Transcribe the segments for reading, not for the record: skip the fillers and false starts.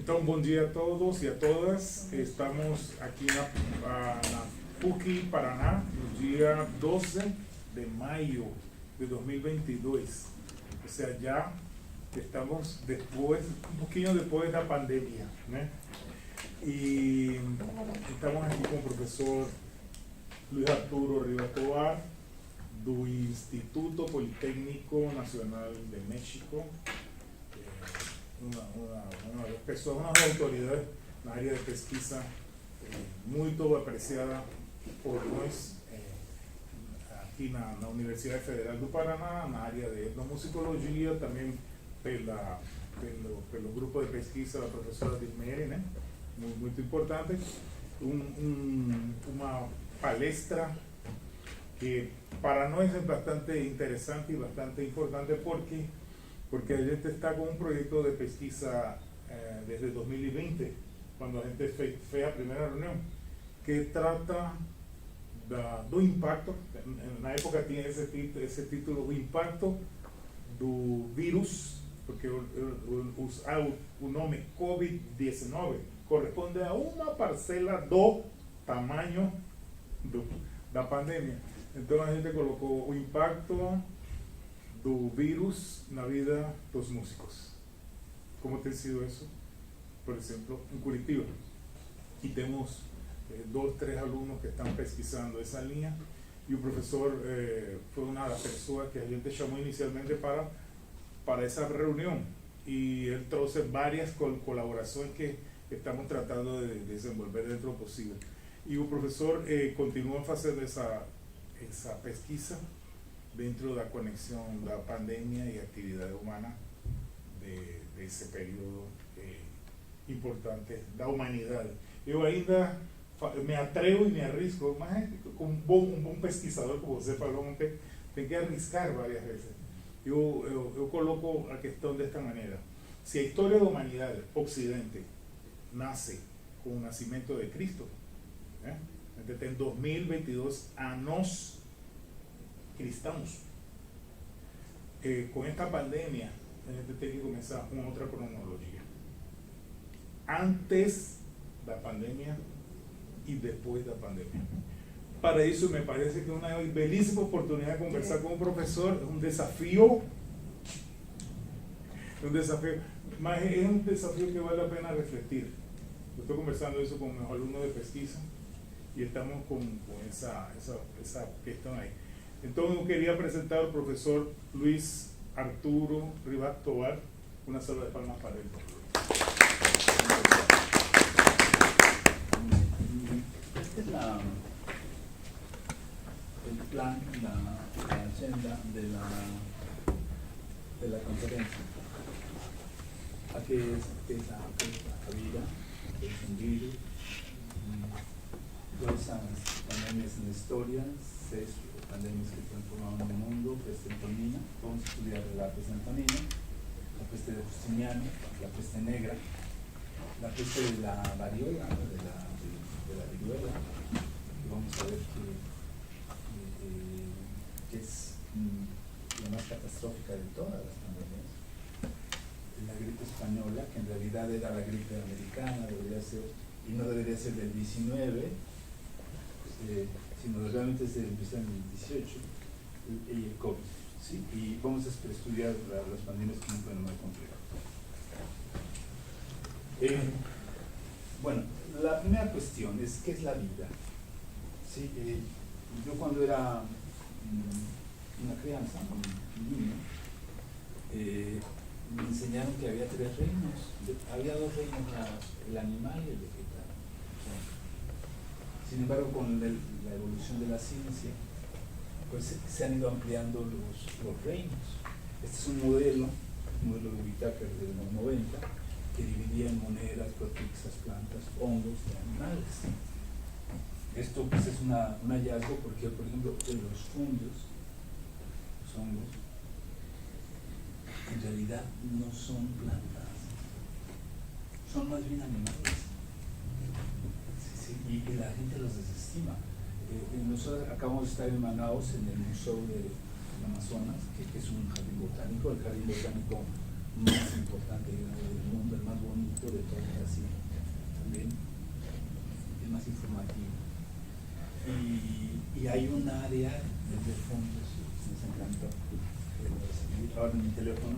Então, bom dia a todos e a todas. Estamos aqui na PUC Paraná, no dia 12 de maio de 2022. Ou seja, já estamos depois, um pouquinho depois da pandemia, né? E estamos aqui com o professor Luis Arturo Rivas Tovar, do Instituto Politécnico Nacional de México, uma das pessoas, uma das autoridades na área de pesquisa muito apreciada por nós aqui na Universidade Federal do Paraná, na área de etnomusicologia, também pelo grupo de pesquisa da professora Dismeri, né? Muito importante, uma palestra que para nós é bastante interessante e bastante importante porque a gente está com um projeto de pesquisa desde 2020, quando a gente fez a primeira reunião, que trata do impacto, na época tinha esse título, o impacto do vírus, porque o nome COVID-19 corresponde a uma parcela do tamanho da pandemia. Então a gente colocou o impacto do vírus na vida dos músicos. Como tem sido isso, por exemplo, em Curitiba. E temos 2, 3 alunos que estão pesquisando essa linha, e o professor foi uma das pessoas que a gente chamou inicialmente para essa reunião, e ele trouxe várias colaborações que estamos tratando de desenvolver dentro do possível. E o professor continua fazendo essa pesquisa dentro da conexão da pandemia e atividade humana desse período importante da humanidade. Eu ainda me atrevo e me arrisco, mas com um bom pesquisador, como você falou ontem, tem que arriscar várias vezes. Eu coloco a questão desta maneira: se a história da humanidade, Ocidente, nasce com o nascimento de Cristo, né? A gente tem 2022 anos cristãos. Com esta pandemia, a gente tem que começar uma outra cronologia. Antes da pandemia e depois da pandemia. Para isso, me parece que é uma belíssima oportunidade de conversar com o professor. É um desafio, mas é um desafio que vale a pena refletir. Eu estou conversando isso com meus alunos de pesquisa e estamos com essa questão aí. Então eu queria apresentar ao professor Luis Arturo Rivas Tovar. Una salva de palmas para él. Este es el plan, la agenda de la conferencia. Aquí es la vida, es un virus, 2 pandemias en la historia, 6 pandemias que transformaron el mundo, peste antonina. Vamos a estudiar la peste antonina, la peste de Justiniano, la peste negra, la peste de la variola, de la viruela, y vamos a ver que es la más catastrófica de todas las pandemias. La gripe española, que en realidad era la gripe americana, debería ser, y no debería ser del 19, sino realmente empieza en el 18, y el COVID, ¿sí? Y vamos a estudiar las pandemias como un fenómeno complejo. Bueno, la primera cuestión es: ¿qué es la vida? ¿Sí? Yo cuando era una crianza, un niño, me enseñaron que había 3 reinos. Había 2 reinos, el animal y el vegetal. Sin embargo, con la evolución de la ciencia, pues se han ido ampliando los reinos. Este es un modelo de Whittaker de los 90, que dividía en monedas, protixas, plantas, hongos y animales. Esto pues es un hallazgo porque, por ejemplo, los hongos en realidad no son plantas, son más bien animales. Y la gente los desestima. Nosotros acabamos de estar en Manaus, en el Museo del Amazonas, que es un jardín botánico. El jardín botánico más importante del mundo, el más bonito de todo Brasil, también el más informativo. Y hay un área de fondos, nos encantó. Ahora en mi teléfono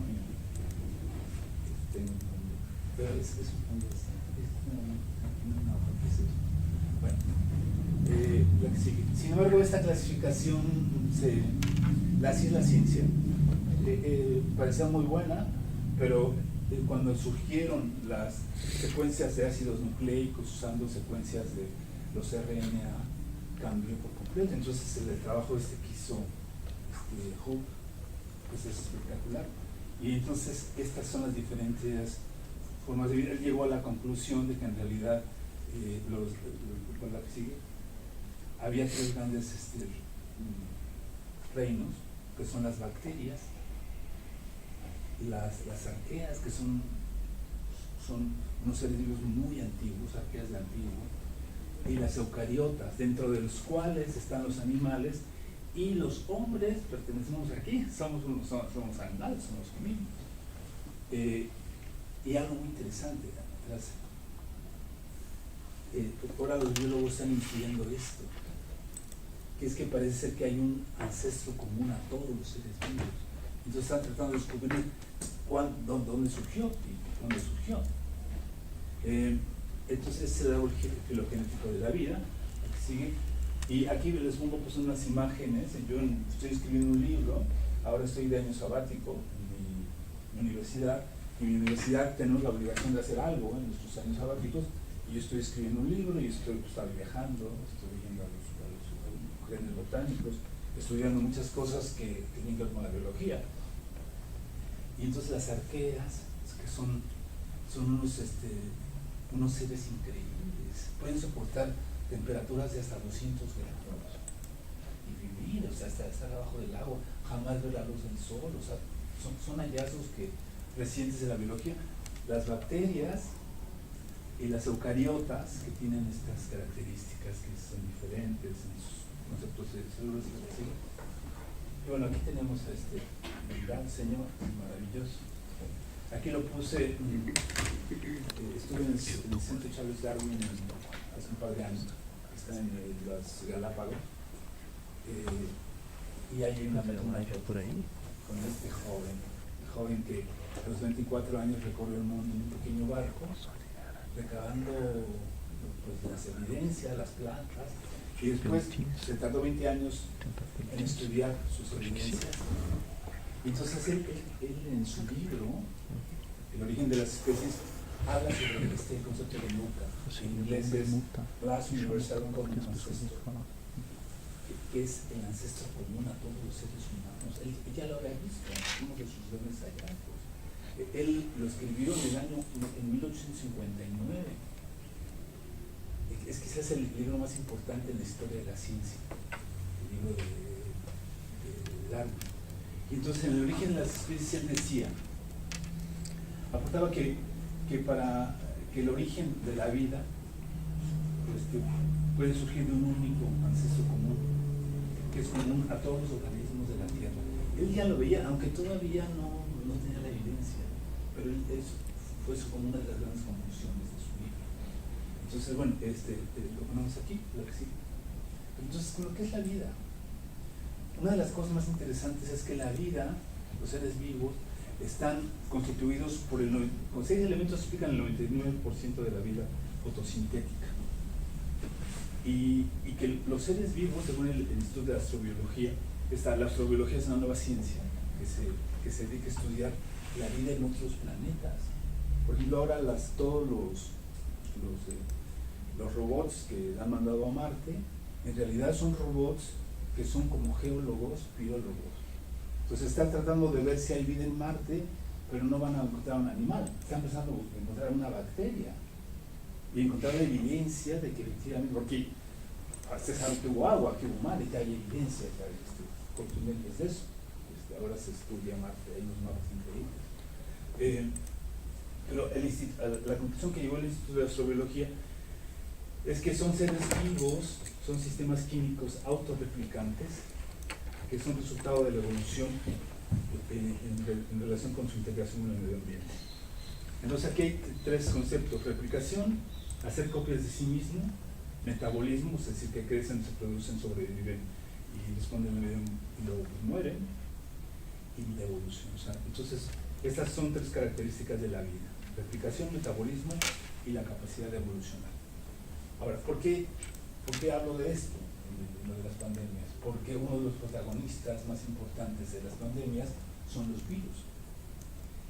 tengo un fondo, pero es un fondo, es una hoja que es eso. Bueno, la que sigue. Sin embargo, esta clasificación, así es la ciencia, parecía muy buena, pero cuando surgieron las secuencias de ácidos nucleicos usando secuencias de los RNA, cambió por completo. Entonces el trabajo que hizo Hooke pues es espectacular. Y entonces estas son las diferentes formas de vida. Él llegó a la conclusión de que en realidad con la que sigue, había tres grandes reinos, que son las bacterias, las arqueas, que son unos seres vivos muy antiguos, arqueas de antiguo, y las eucariotas, dentro de los cuales están los animales, y los hombres pertenecemos aquí, somos animales, somos homínidos. Y algo muy interesante, ahora los biólogos están influyendo esto, que es que parece ser que hay un ancestro común a todos los seres vivos. Entonces están tratando de descubrir dónde surgió y cuándo surgió. Entonces ese es el árbol filogenético de la vida, aquí sigue. Y aquí les pongo pues unas imágenes. Yo estoy escribiendo un libro, ahora estoy de año sabático en mi universidad, y en mi universidad tenemos la obligación de hacer algo en nuestros años sabáticos, y yo estoy escribiendo un libro y estoy viajando, estoy yendo a los jardines botánicos, estudiando muchas cosas que tienen que ver con la biología. Y entonces las arqueas, que son unos seres increíbles, pueden soportar temperaturas de hasta 200 grados y vivir, o sea, estar abajo del agua, jamás ver la luz del sol, o sea, son hallazgos recientes de la biología. Las bacterias y las eucariotas, que tienen estas características que son diferentes en sus conceptos de células y así. Y bueno, aquí tenemos a este gran señor maravilloso. Aquí lo puse, estuve en el Centro Charles Darwin hace un par de años, está en las Galápagos, y hay una por ahí con este joven que a los 24 años recorrió el mundo en un pequeño barco, recabando pues, las evidencias, las plantas, y después se tardó 20 años en estudiar sus evidencias. Y entonces él en su libro, El origen de las especies, habla sobre este concepto de muta, en inglés es Last Universal Common Ancestor, que es el ancestro común a todos los seres humanos. Él ya lo había visto en uno de sus grandes hallazgos. Él lo escribió en 1859. Es quizás el libro más importante en la historia de la ciencia, el libro de Darwin. Y entonces en el origen de las especies él decía, aportaba que para que el origen de la vida puede surgir de un único ancestro común, que es común a todos los organismos de la Tierra. Él ya lo veía, aunque todavía no tenía la evidencia, pero fue como una de las grandes conclusiones de su libro. Entonces, bueno, lo ponemos aquí, lo que sí. Entonces, lo que es la vida. Una de las cosas más interesantes es que la vida, los seres vivos, están constituidos con 6 elementos que explican el 99% de la vida fotosintética. Y que los seres vivos, según el Instituto de Astrobiología, la astrobiología es una nueva ciencia que se dedica a estudiar la vida en otros planetas. Por ejemplo, ahora todos los robots que han mandado a Marte, en realidad son robots que son como geólogos, biólogos. Entonces están tratando de ver si hay vida en Marte, pero no van a encontrar un animal. Están empezando a encontrar una bacteria y encontrar la evidencia de que efectivamente, porque ustedes saben que hubo agua, que hubo mar, y que hay evidencia contundentes de eso. Ahora se estudia Marte, hay unos mapas increíbles. Pero la conclusión que llegó el Instituto de Astrobiología es que son seres vivos, son sistemas químicos autorreplicantes, que son resultado de la evolución en relación con su integración en el medio ambiente. Entonces aquí hay tres conceptos: replicación, hacer copias de sí mismo; metabolismo, es decir, que crecen, se producen, sobreviven y responden al medio y luego pues mueren; y la evolución. O sea, entonces, estas son tres características de la vida: replicación, metabolismo y la capacidad de evolucionar. Ahora, ¿por qué hablo de esto, de las pandemias? Porque uno de los protagonistas más importantes de las pandemias son los virus.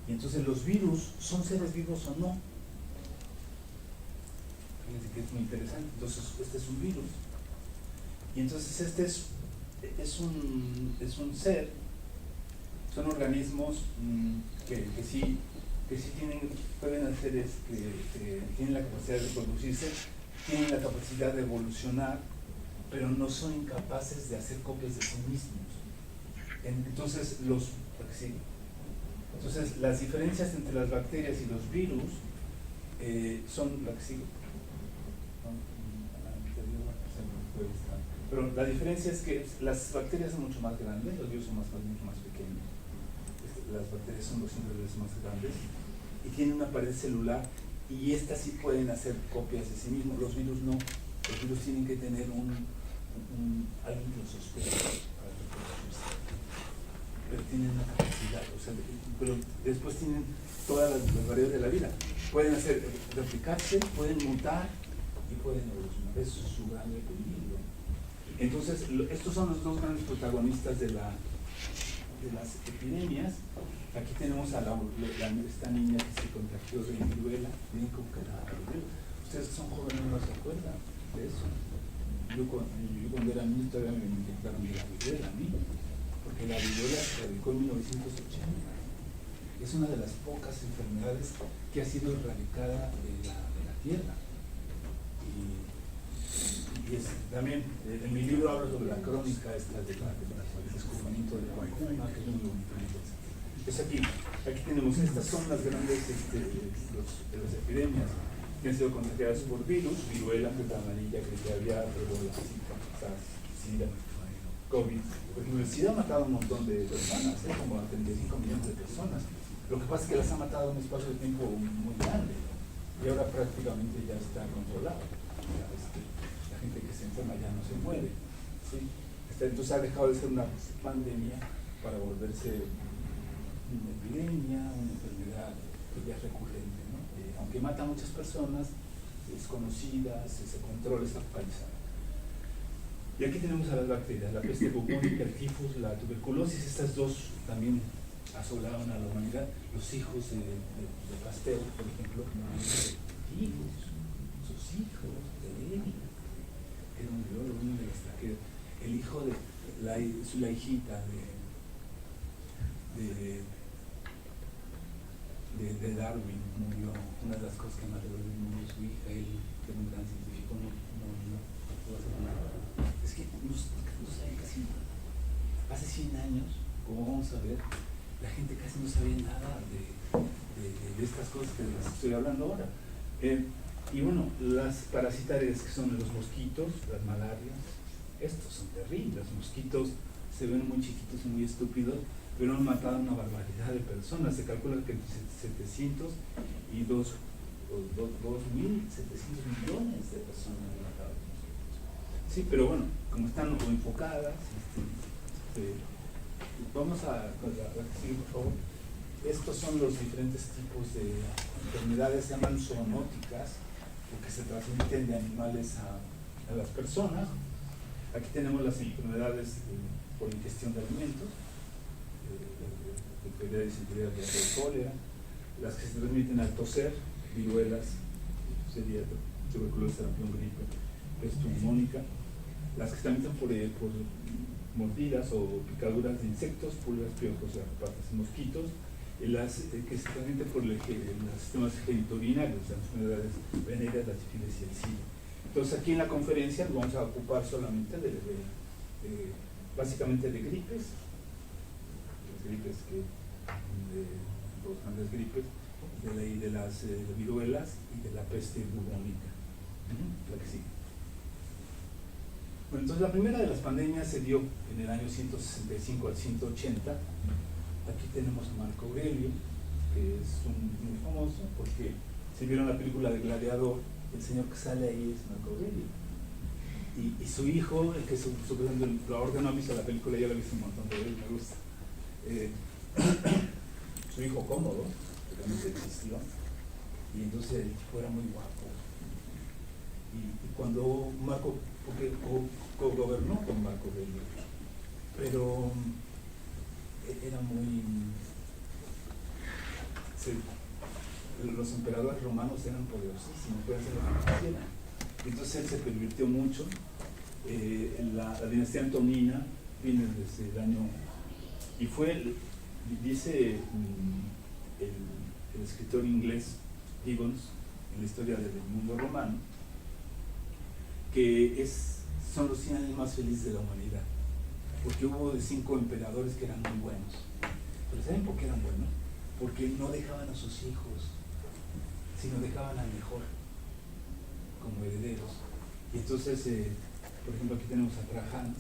Y entonces, ¿los virus son seres vivos o no? Fíjense que es muy interesante. Entonces, este es un virus. Y entonces este es un ser, son organismos que sí pueden hacer, que tienen la capacidad de reproducirse, tienen la capacidad de evolucionar, pero no son incapaces de hacer copias de sí mismos. Entonces, las diferencias entre las bacterias y los virus son la que sigue. Pero la diferencia es que las bacterias son mucho más grandes, los virus son mucho más pequeños. Las bacterias son 200 veces más grandes y tienen una pared celular, y estas sí pueden hacer copias de sí mismos. Los virus no. Los virus tienen que tener alguien que los sostenga para reproducirse. Pero tienen una capacidad, pero después tienen todas las variedades de la vida. Pueden replicarse, pueden mutar y pueden evolucionar. Eso es su gran equilibrio. Entonces, estos son los dos grandes protagonistas de las epidemias. Aquí tenemos a esta niña que se contagió de viruela. Miren cómo quedaba. Ustedes que son jóvenes no se acuerdan de eso. Yo cuando era niño todavía me inyectaron de la viruela a mí, porque la viruela se radicó en 1980. Es una de las pocas enfermedades que ha sido erradicada de la tierra. Y también en mi libro hablo sobre la crónica esta del descubrimiento de la vacuna, que es muy bonito. Entonces aquí tenemos, estas son las grandes las epidemias que han sido contagiadas por virus: viruela, que es la amarilla, que ya había, ébola, SIDA, COVID. Pues el SIDA ha matado a un montón de personas, como a 35 millones de personas. Lo que pasa es que las ha matado en un espacio de tiempo muy grande, y ahora prácticamente ya está controlado. La gente que se enferma ya no se muere, ¿sí? Entonces ha dejado de ser una pandemia para volverse una epidemia, una enfermedad que ya es recurrente, ¿no? Aunque mata a muchas personas, es conocida, se controla, está focalizada. Y aquí tenemos a las bacterias: la peste bubónica, el tifus, la tuberculosis. Estas dos también asolaron a la humanidad. Los hijos de Pasteur, por ejemplo, sus hijos de él, era un biólogo, un extranjero. El hijo de la hijita de Darwin murió. Una de las cosas que más le dolió murió su hija. Él, que era un gran científico, no pudo hacer nada. Es que no sabe casi nada. Hace 100 años, como vamos a ver, la gente casi no sabía nada de estas cosas que les estoy hablando ahora. Y bueno, las parasitarias, que son los mosquitos, las malarias, estos son terribles. Los mosquitos se ven muy chiquitos y muy estúpidos, pero han matado a una barbaridad de personas. Se calcula que entre 700 y 2.700 millones de personas han matado. Sí, pero bueno, como están enfocadas, vamos a seguir, por favor. Estos son los diferentes tipos de enfermedades, se llaman zoonóticas, porque se transmiten de animales a las personas. Aquí tenemos las enfermedades por ingestión de alimentos, enfermedad de disentería, diarrea y cólera. Las que se transmiten al toser: viruelas, sería tuberculosis, sarampión, gripe, peste bubónica. Las que se transmiten por mordidas o picaduras de insectos, pulgas, piojos, garrapatas y mosquitos. Y las que se transmiten por los sistemas genitourinarios, las enfermedades venéreas, la sífilis y el SIDA. Entonces aquí en la conferencia vamos a ocupar solamente básicamente de gripes, dos grandes gripes, de las viruelas y de la peste bubónica. La que sigue. Bueno, entonces la primera de las pandemias se dio en el año 165 al 180, Aquí tenemos a Marco Aurelio, que es muy famoso porque si vieron la película de Gladiador, el señor que sale ahí es Marco Aurelio. Y su hijo, el que lo ordenó, visto la película, ya lo he visto un montón de veces, me gusta. Su hijo Cómodo, que realmente existió, y entonces el tipo era muy guapo. Y cuando Marco, porque gobernó con Marco Aurelio, pero era muy... los emperadores romanos eran poderosísimos, podían hacer lo que quisieran. Entonces él se pervirtió mucho. La dinastía antonina viene desde el año... Y fue, dice el escritor inglés Gibbons, en la historia del mundo romano, que son los 100 años más felices de la humanidad, porque hubo 5 emperadores que eran muy buenos. Pero ¿saben por qué eran buenos? Porque no dejaban a sus hijos, sino dejaban al mejor como herederos. Y entonces, por ejemplo, aquí tenemos a Trajano.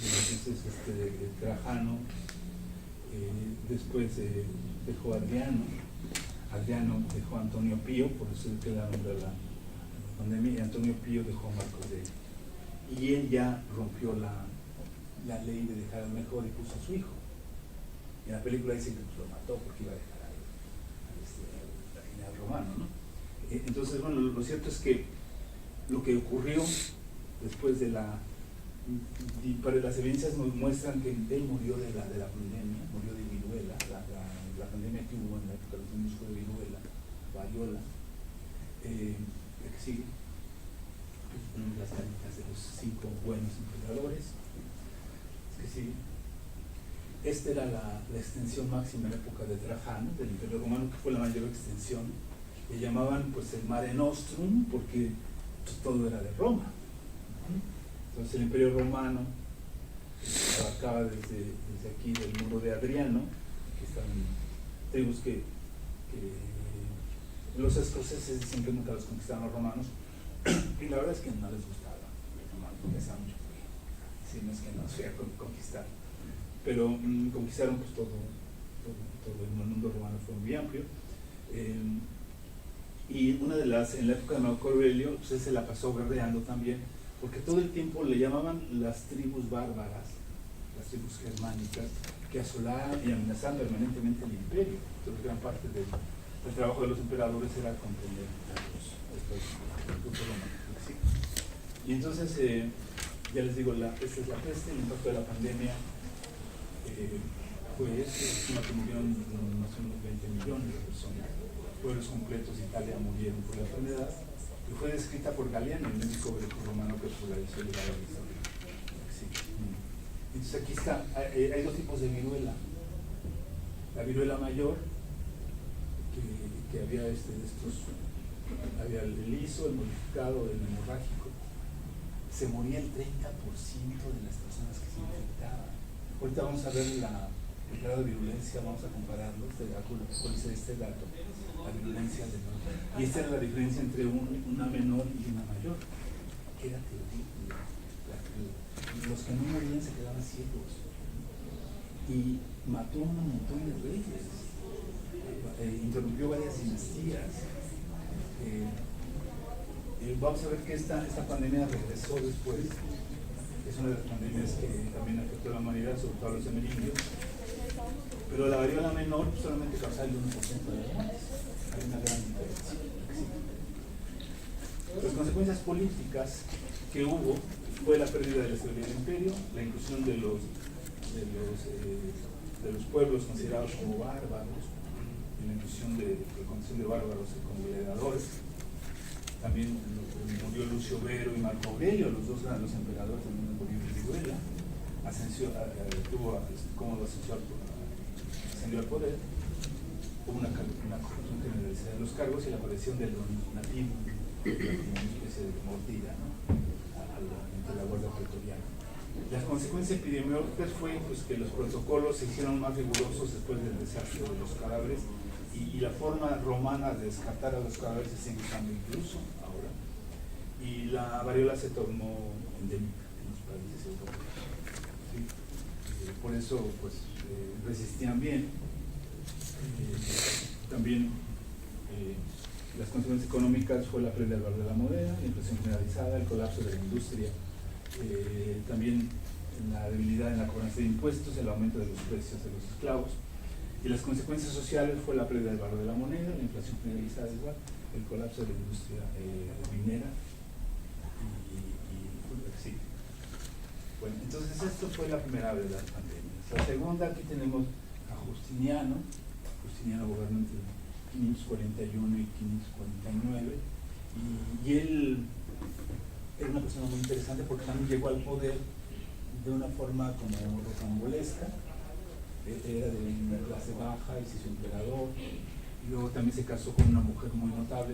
Entonces, Trajano después dejó a Adriano. Adriano dejó a Antonio Pío, por eso es que da nombre a la pandemia, y Antonio Pío dejó a Marco Aurelio. Y él ya rompió la ley de dejar al mejor y puso a su hijo. Y en la película dice que lo mató porque iba a dejar al general romano, ¿no? Entonces, bueno, lo cierto es que lo que ocurrió después de las evidencias nos muestran que él murió de la pandemia, murió de viruela, la pandemia que hubo en la época de los niños fue de viruela, variola. ¿Qué sigue? Las caritas de los 5 buenos emperadores. ¿Qué sigue? Esta era la extensión máxima en la época de Trajano, del Imperio Romano, que fue la mayor extensión. Le llamaban pues el Mare Nostrum porque pues, todo era de Roma. Entonces el Imperio Romano abarcaba desde aquí del muro de Adriano, que estaban tribus que los escoceses dicen que nunca los conquistaron los romanos, y la verdad es que no les gustaba los romanos, porque hacía mucho frío, si no es que no se iba a conquistar. Pero conquistaron pues todo el mundo romano, fue muy amplio. Y una de las, en la época de Marco Aurelio, pues él se la pasó guerreando también, porque todo el tiempo le llamaban las tribus bárbaras, las tribus germánicas, que asolaban y amenazaban permanentemente el imperio. Entonces gran parte del trabajo de los emperadores era comprender estos grupos romanos. ¿Sí? Y entonces, ya les digo, esta es la peste, el impacto de la pandemia fue se estima que murieron más o menos 20 millones de personas. Pueblos completos de Italia murieron por la enfermedad, y fue descrita por Galeano, el médico greco-romano que popularizó el legado de la historia. Sí. Entonces aquí está, hay 2 tipos de viruela. La viruela mayor, que había había el liso, el modificado, el hemorrágico. Se moría el 30% de las personas que se infectaban. Ahorita vamos a ver el grado de virulencia, vamos a compararlo, actualiza este dato, la virulencia de menor. Y esta era la diferencia entre una menor y una mayor, que era terrible. Los que no morían se quedaban ciegos. Y mató a un montón de reyes, interrumpió varias dinastías. Vamos a ver que esta pandemia regresó después. Es una de las pandemias que también afectó a la humanidad, sobre todo a los amerindios. Pero la variola menor solamente causaba el 1% de las muertes. Hay una gran diferencia. Las consecuencias políticas que hubo fue la pérdida de la estabilidad del imperio, la inclusión de los pueblos considerados como bárbaros, y la inclusión de la condición de bárbaros como gladiadores. También murió Lucio Vero y Marco Aurelio, los 2 grandes emperadores del mundo, murió de viruela. Cómodo ascendió al poder. Hubo una corrupción generalizada de los cargos y la aparición del nativo, una especie de mordida, ¿no? Entre la guardia pretoriana. Las consecuencias epidemiológicas fue pues, que los protocolos se hicieron más rigurosos después del desastre de los cadáveres, y la forma romana de descartar a los cadáveres se sigue usando incluso ahora. Y la variola se tornó endémica en los países europeos. ¿Sí? por eso pues resistían bien. También las consecuencias económicas fue la pérdida del valor de la moneda, la inflación generalizada, el colapso de la industria, también la debilidad en la cobranza de impuestos, el aumento de los precios de los esclavos. Y las consecuencias sociales fue la pérdida del valor de la moneda, la inflación generalizada igual, el colapso de la industria minera y sí. Bueno, entonces esto fue la primera de las pandemias. La segunda, aquí tenemos a Justiniano. Justiniano gobernó entre 541 y 549 y él era una persona muy interesante porque también llegó al poder de una forma como rocambolesca. Era de una clase baja y se hizo emperador, y luego también se casó con una mujer muy notable,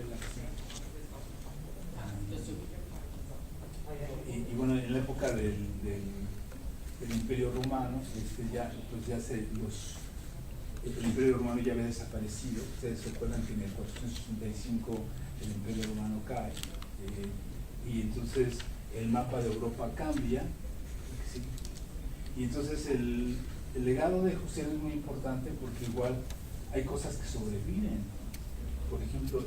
y bueno, en la época del Imperio Romano, el Imperio Romano ya había desaparecido. Ustedes se acuerdan que en el 465 el Imperio Romano cae, y entonces el mapa de Europa cambia, ¿sí? Y entonces el legado de Justiniano es muy importante porque igual hay cosas que sobreviven. Por ejemplo,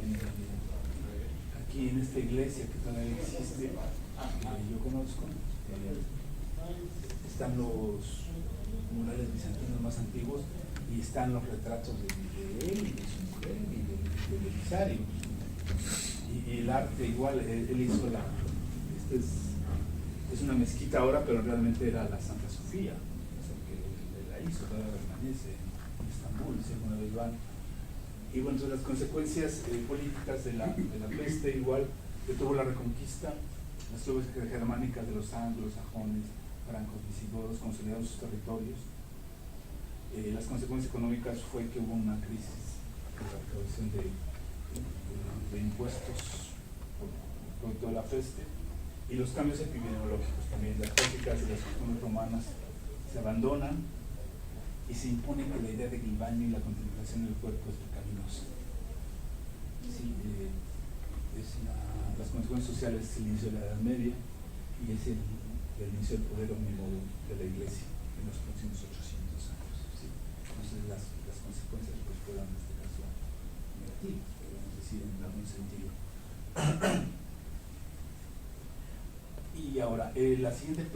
aquí en esta iglesia que todavía existe, yo conozco, están los murales bizantinos más antiguos y están los retratos de él y de su mujer y de Belisario. Y el arte igual, él hizo es una mezquita ahora, pero realmente era la Santa Sofía. Hizo, todavía permanece en Estambul, si alguna vez van. Y bueno, entonces las consecuencias políticas de la peste, igual que tuvo la reconquista, las tribus germánicas de los anglos, sajones, francos, visigodos consolidaron sus territorios. Las consecuencias económicas fue que hubo una crisis por la recaudación de impuestos por toda la peste, y los cambios epidemiológicos también. Las prácticas de las costumbres romanas se abandonan y se impone que la idea de que el baño y la contemplación del cuerpo es pecaminosa. Sí, las consecuencias sociales es el inicio de la Edad Media y es el inicio del poder omnímodo de la Iglesia en los próximos 800 años. ¿Sí? Entonces las consecuencias pues fueron en este caso negativas, podemos decir en algún sentido. Y ahora, la siguiente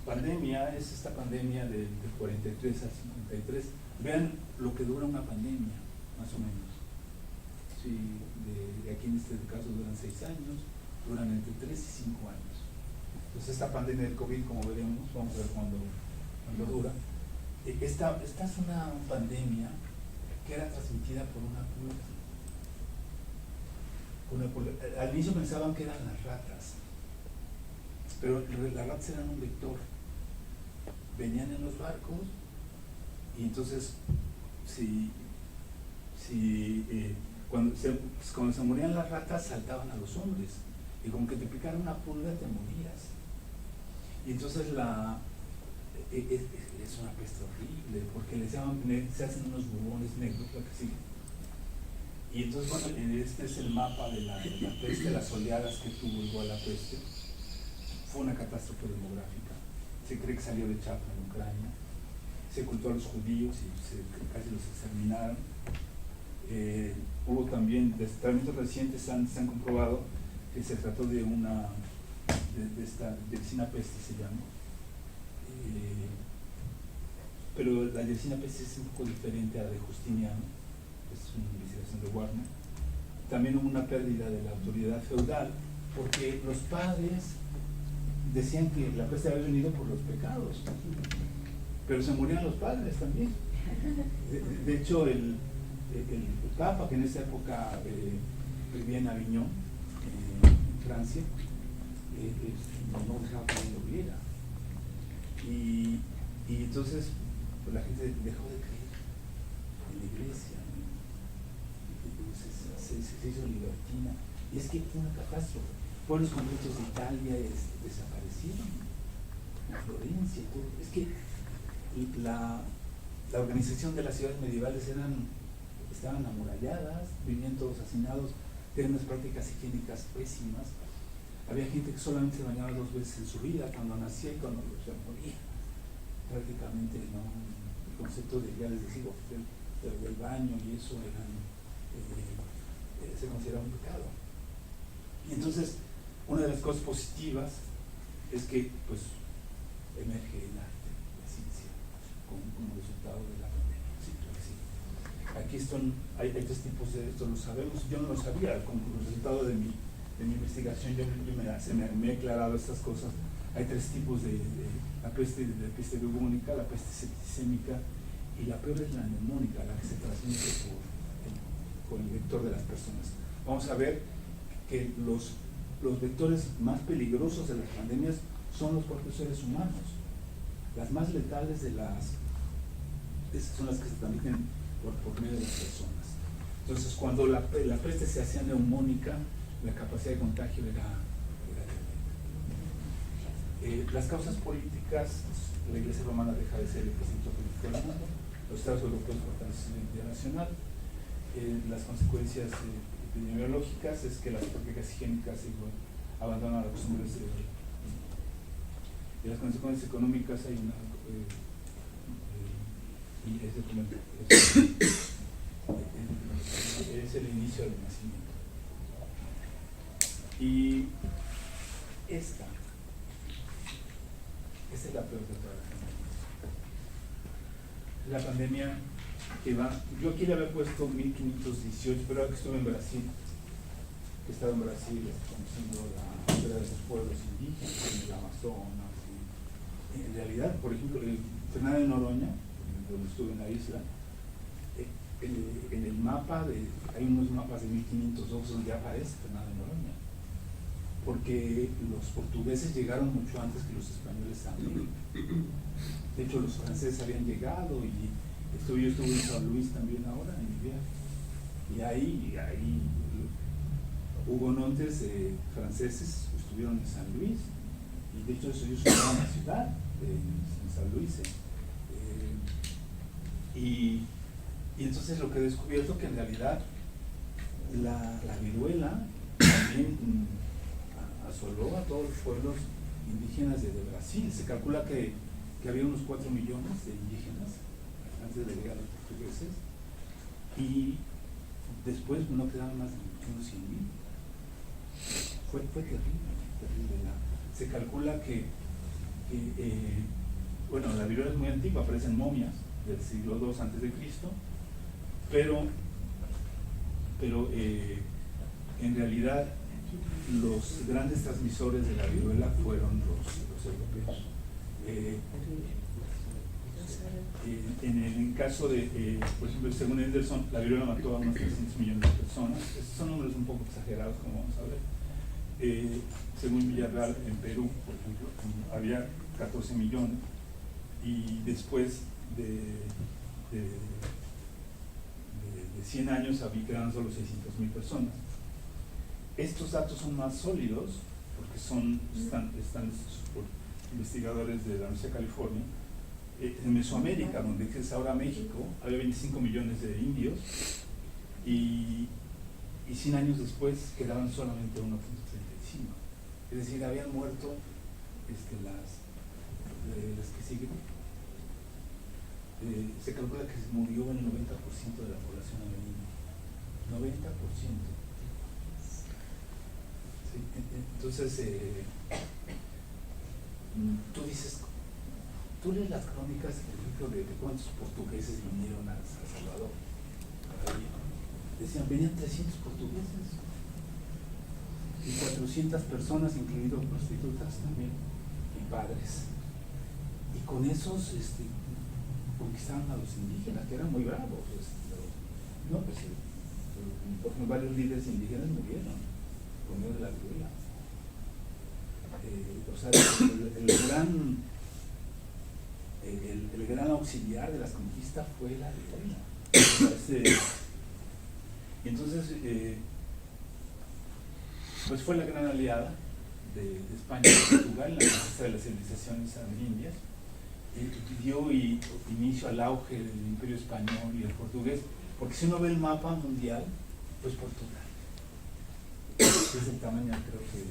pandemia es esta pandemia del 43 al 53. Vean lo que dura una pandemia, más o menos. Sí, aquí en este caso duran 6 años, duran entre 3 y 5 años. Entonces esta pandemia del COVID, como veremos, vamos a ver cuándo dura. Esta es una pandemia que era transmitida por una pulga. Al inicio pensaban que eran las ratas, pero las ratas eran un vector. Venían en los barcos y entonces cuando se morían las ratas saltaban a los hombres y como que te picara una pulga te morías. Y entonces es una peste horrible porque se hacen unos bubones negros, lo que sigue. Y entonces, bueno, este es el mapa de la peste, las oleadas que tuvo igual la peste. Fue una catástrofe demográfica. Se cree que salió de Chapa, en Ucrania. Se ocultó a los judíos y casi los exterminaron. Hubo también, de tratamientos recientes se han comprobado que se trató de esta Yersinia pestis se llama. Pero la Yersinia pestis es un poco diferente a la de Justiniano, es una investigación de Warner. También hubo una pérdida de la autoridad feudal, porque los padres decían que la peste había venido por los pecados, pero se morían los padres también. De hecho, el Papa, que en esa época vivía en Aviñón, en Francia, no dejaba que lo viera. Y entonces pues, la gente dejó de creer en la iglesia, se hizo libertina. Y es que fue una catástrofe. Pueblos completos de Italia desaparecieron, en Florencia y todo. Es que la organización de las ciudades medievales estaban amuralladas, vivían todos hacinados, tenían unas prácticas higiénicas pésimas. Había gente que solamente se bañaba 2 veces en su vida, cuando nacía y cuando se moría. prácticamente no, el concepto de, ya les decía, del baño y eso eran, se considera un pecado. Y entonces, una de las cosas positivas es que pues emerge el arte, la ciencia, como resultado de la pandemia. Sí, creo que sí. Aquí hay tres tipos de esto, lo sabemos, yo no lo sabía, como resultado de mi investigación me he aclarado estas cosas. Hay tres tipos de la peste bubónica, la peste septicémica, y la peor es la neumónica, la que se transmite por el vector de las personas. Vamos a ver que los vectores más peligrosos de las pandemias son los propios seres humanos. Las más letales son las que se transmiten por medio de las personas. Entonces, cuando la peste se hacía neumónica, la capacidad de contagio era tremenda. Las causas políticas, la Iglesia Romana deja de ser el centro político del mundo, los Estados europeos fortalecen la unidad nacional, las consecuencias epidemiológicas es que las prácticas higiénicas abandonan las costumbres y las consecuencias económicas hay una y es el inicio del nacimiento. Y esta es la peor de todas las pandemias. La pandemia que va, yo aquí le había puesto 1518, pero ahora que estuve en Brasil, he estado en Brasil conociendo la historia de los pueblos indígenas, en el Amazonas, y en realidad, por ejemplo, Fernando de Noroña, donde estuve en la isla, en el mapa, hay unos mapas de 1502 donde aparece Fernando de Noroña, porque los portugueses llegaron mucho antes que los españoles también. De hecho, los franceses habían llegado y yo estuve en San Luis también ahora, en mi viaje. Y ahí hugonotes franceses estuvieron en San Luis, y de hecho ellos estuvieron en la ciudad, en San Luis. Y entonces lo que he descubierto que en realidad la viruela también asoló a todos los pueblos indígenas de Brasil. Se calcula que había unos 4 millones de indígenas antes de llegar a los portugueses, y después no quedaban más de unos 100,000. Fue terrible. Se calcula que bueno, la viruela es muy antigua, aparecen momias del siglo II a.C., pero en realidad los grandes transmisores de la viruela fueron los europeos. En el caso de, por ejemplo, según Anderson, la viruela mató a unos 300 millones de personas. Estos son números un poco exagerados, como vamos a ver. Según Villarreal, en Perú, por ejemplo, había 14 millones, y después de 100 años quedaron solo 600,000 personas. Estos datos son más sólidos porque están por investigadores de la Universidad de California. En Mesoamérica, donde es ahora México, había 25 millones de indios, y 100 años después quedaban solamente 1.35. Es decir, habían muerto las que siguen. Se calcula que se murió el 90% de la población ameríndia. 90%. Sí, entonces, tú lees las crónicas, por ejemplo, de cuántos portugueses vinieron a San Salvador. Decían, venían 300 portugueses y 400 personas, incluidos prostitutas también, y padres. Y con esos conquistaban a los indígenas, que eran muy bravos. Por ejemplo, varios líderes indígenas murieron por medio de la viruela. O sea, el gran auxiliar de las conquistas fue la viruela. Y entonces, pues fue la gran aliada de España y Portugal en la conquista de las civilizaciones amerindias. Dio inicio al auge del Imperio Español y el portugués, porque si uno ve el mapa mundial, pues Portugal es el tamaño, creo que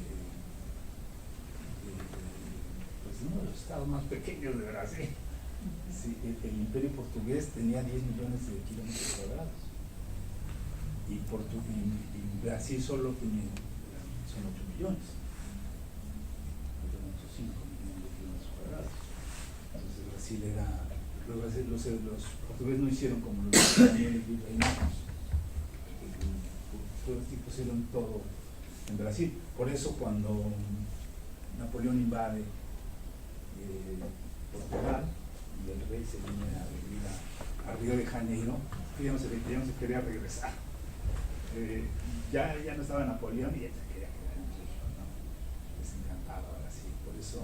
pues uno de los estados más pequeños de Brasil, Sí, el imperio portugués tenía 10 millones de kilómetros cuadrados y Brasil solo tiene, son 8 millones, 5 millones de kilómetros cuadrados. Entonces Brasil era, los portugueses no hicieron como los españoles virreinatos, todos los tipos hicieron todo en Brasil. Por eso cuando Napoleón invade Portugal y el rey se viene a vivir a Río de Janeiro, ya no se quería regresar. Ya no estaba Napoleón y ya se quería quedar en Río, ¿no? Les encantaba Brasil. Por eso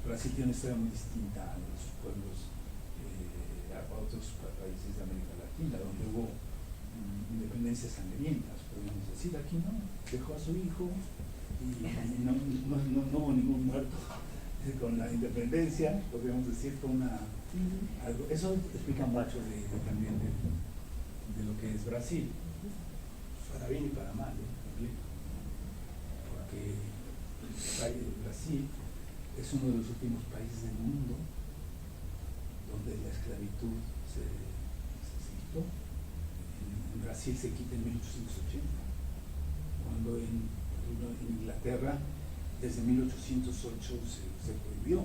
Brasil tiene una historia muy distinta a los pueblos, a otros países de América Latina, donde hubo independencias sangrientas, podemos decir. Aquí no, dejó a su hijo y no hubo ningún muerto. Con la independencia, podríamos decir, fue algo, eso explica mucho también de lo que es Brasil, para bien y para mal, también, porque Brasil es uno de los últimos países del mundo donde la esclavitud se quitó. En Brasil se quita en 1880, cuando en Inglaterra desde 1808 se prohibió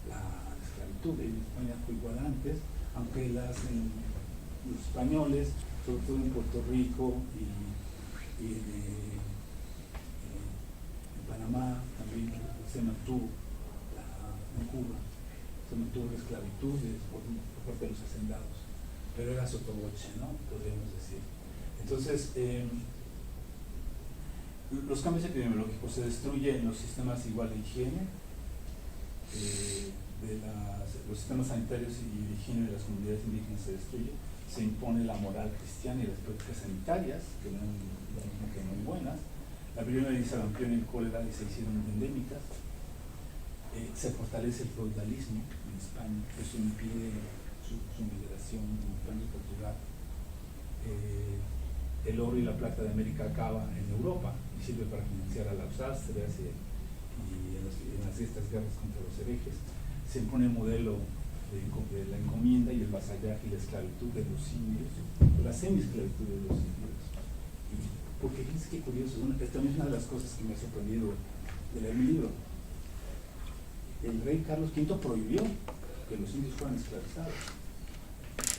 la esclavitud. En España fue igual antes, aunque los españoles, sobre todo en Puerto Rico y en Panamá también se mantuvo, en Cuba se mantuvo la esclavitud por parte de los hacendados, pero era sotoboche, ¿no? Podríamos decir. Entonces, los cambios epidemiológicos, se destruyen los sistemas igual de higiene, los sistemas sanitarios y de higiene de las comunidades indígenas se destruyen, se impone la moral cristiana y las prácticas sanitarias, que no muy buenas, la viruela y sarampión y el cólera se hicieron endémicas, se fortalece el feudalismo en España, eso impide su migración en España y Portugal. El oro y la plata de América acaba en Europa y sirve para financiar a las Austrias y en las estas guerras contra los herejes. Se impone el modelo de la encomienda y el vasallaje y la esclavitud de los indios, la semi-esclavitud de los indios. Porque fíjense qué curioso, esta es una de las cosas que me ha sorprendido de leer mi libro. El rey Carlos V prohibió que los indios fueran esclavizados.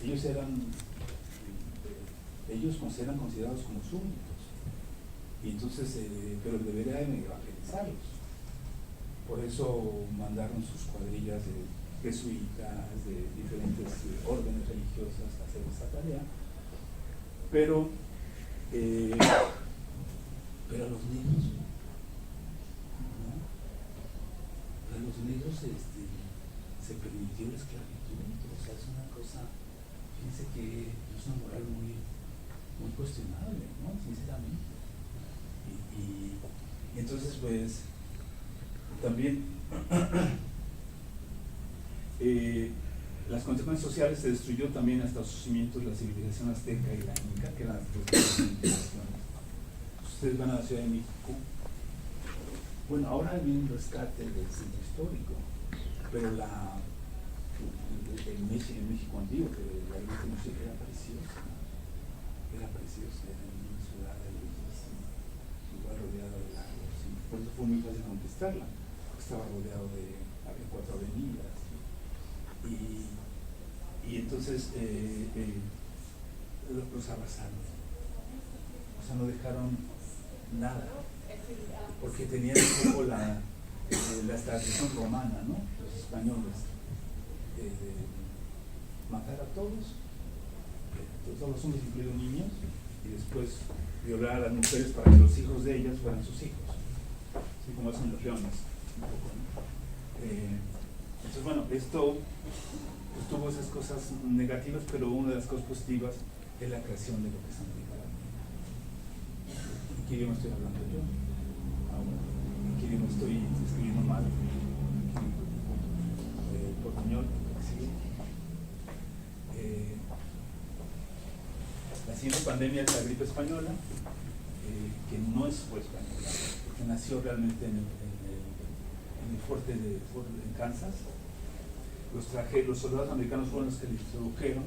Ellos eran considerados como súbditos, y entonces, pero debería evangelizarlos. Por eso mandaron sus cuadrillas de jesuitas, de diferentes órdenes religiosas a hacer esta tarea, pero a los negros, ¿no? A los negros se permitió la esclavitud. O sea, es una cosa, fíjense que es una moral muy cuestionable, ¿no? Sinceramente. Y entonces, pues, también las consecuencias sociales, se destruyó también hasta los cimientos de la civilización azteca y la inca, que eran las dos civilizaciones. Ustedes van a la Ciudad de México. Bueno, ahora viene un rescate del centro histórico, pero el México antiguo, que la iglesia no sé, era preciosa, era una ciudad bellísima, igual rodeada de lagos, y por eso fue muy fácil conquistarla, porque estaba rodeado había 4 avenidas, y entonces los arrasaron, o sea, no dejaron nada, porque tenían un poco la tradición romana, ¿no? Los españoles, matar a todos los hombres, incluidos niños, y después violar a las mujeres para que los hijos de ellas fueran sus hijos, así como hacen los leones, un poco, ¿no? Entonces, bueno, esto pues, tuvo esas cosas negativas, pero una de las cosas positivas es la creación de lo que es América Latina. ¿En qué idioma estoy hablando yo? ¿En qué idioma estoy escribiendo mal? Portuñol, sí. La siguiente pandemia es la gripe española, que no fue española, porque nació realmente en el fuerte en Kansas, los soldados americanos fueron los que la introdujeron.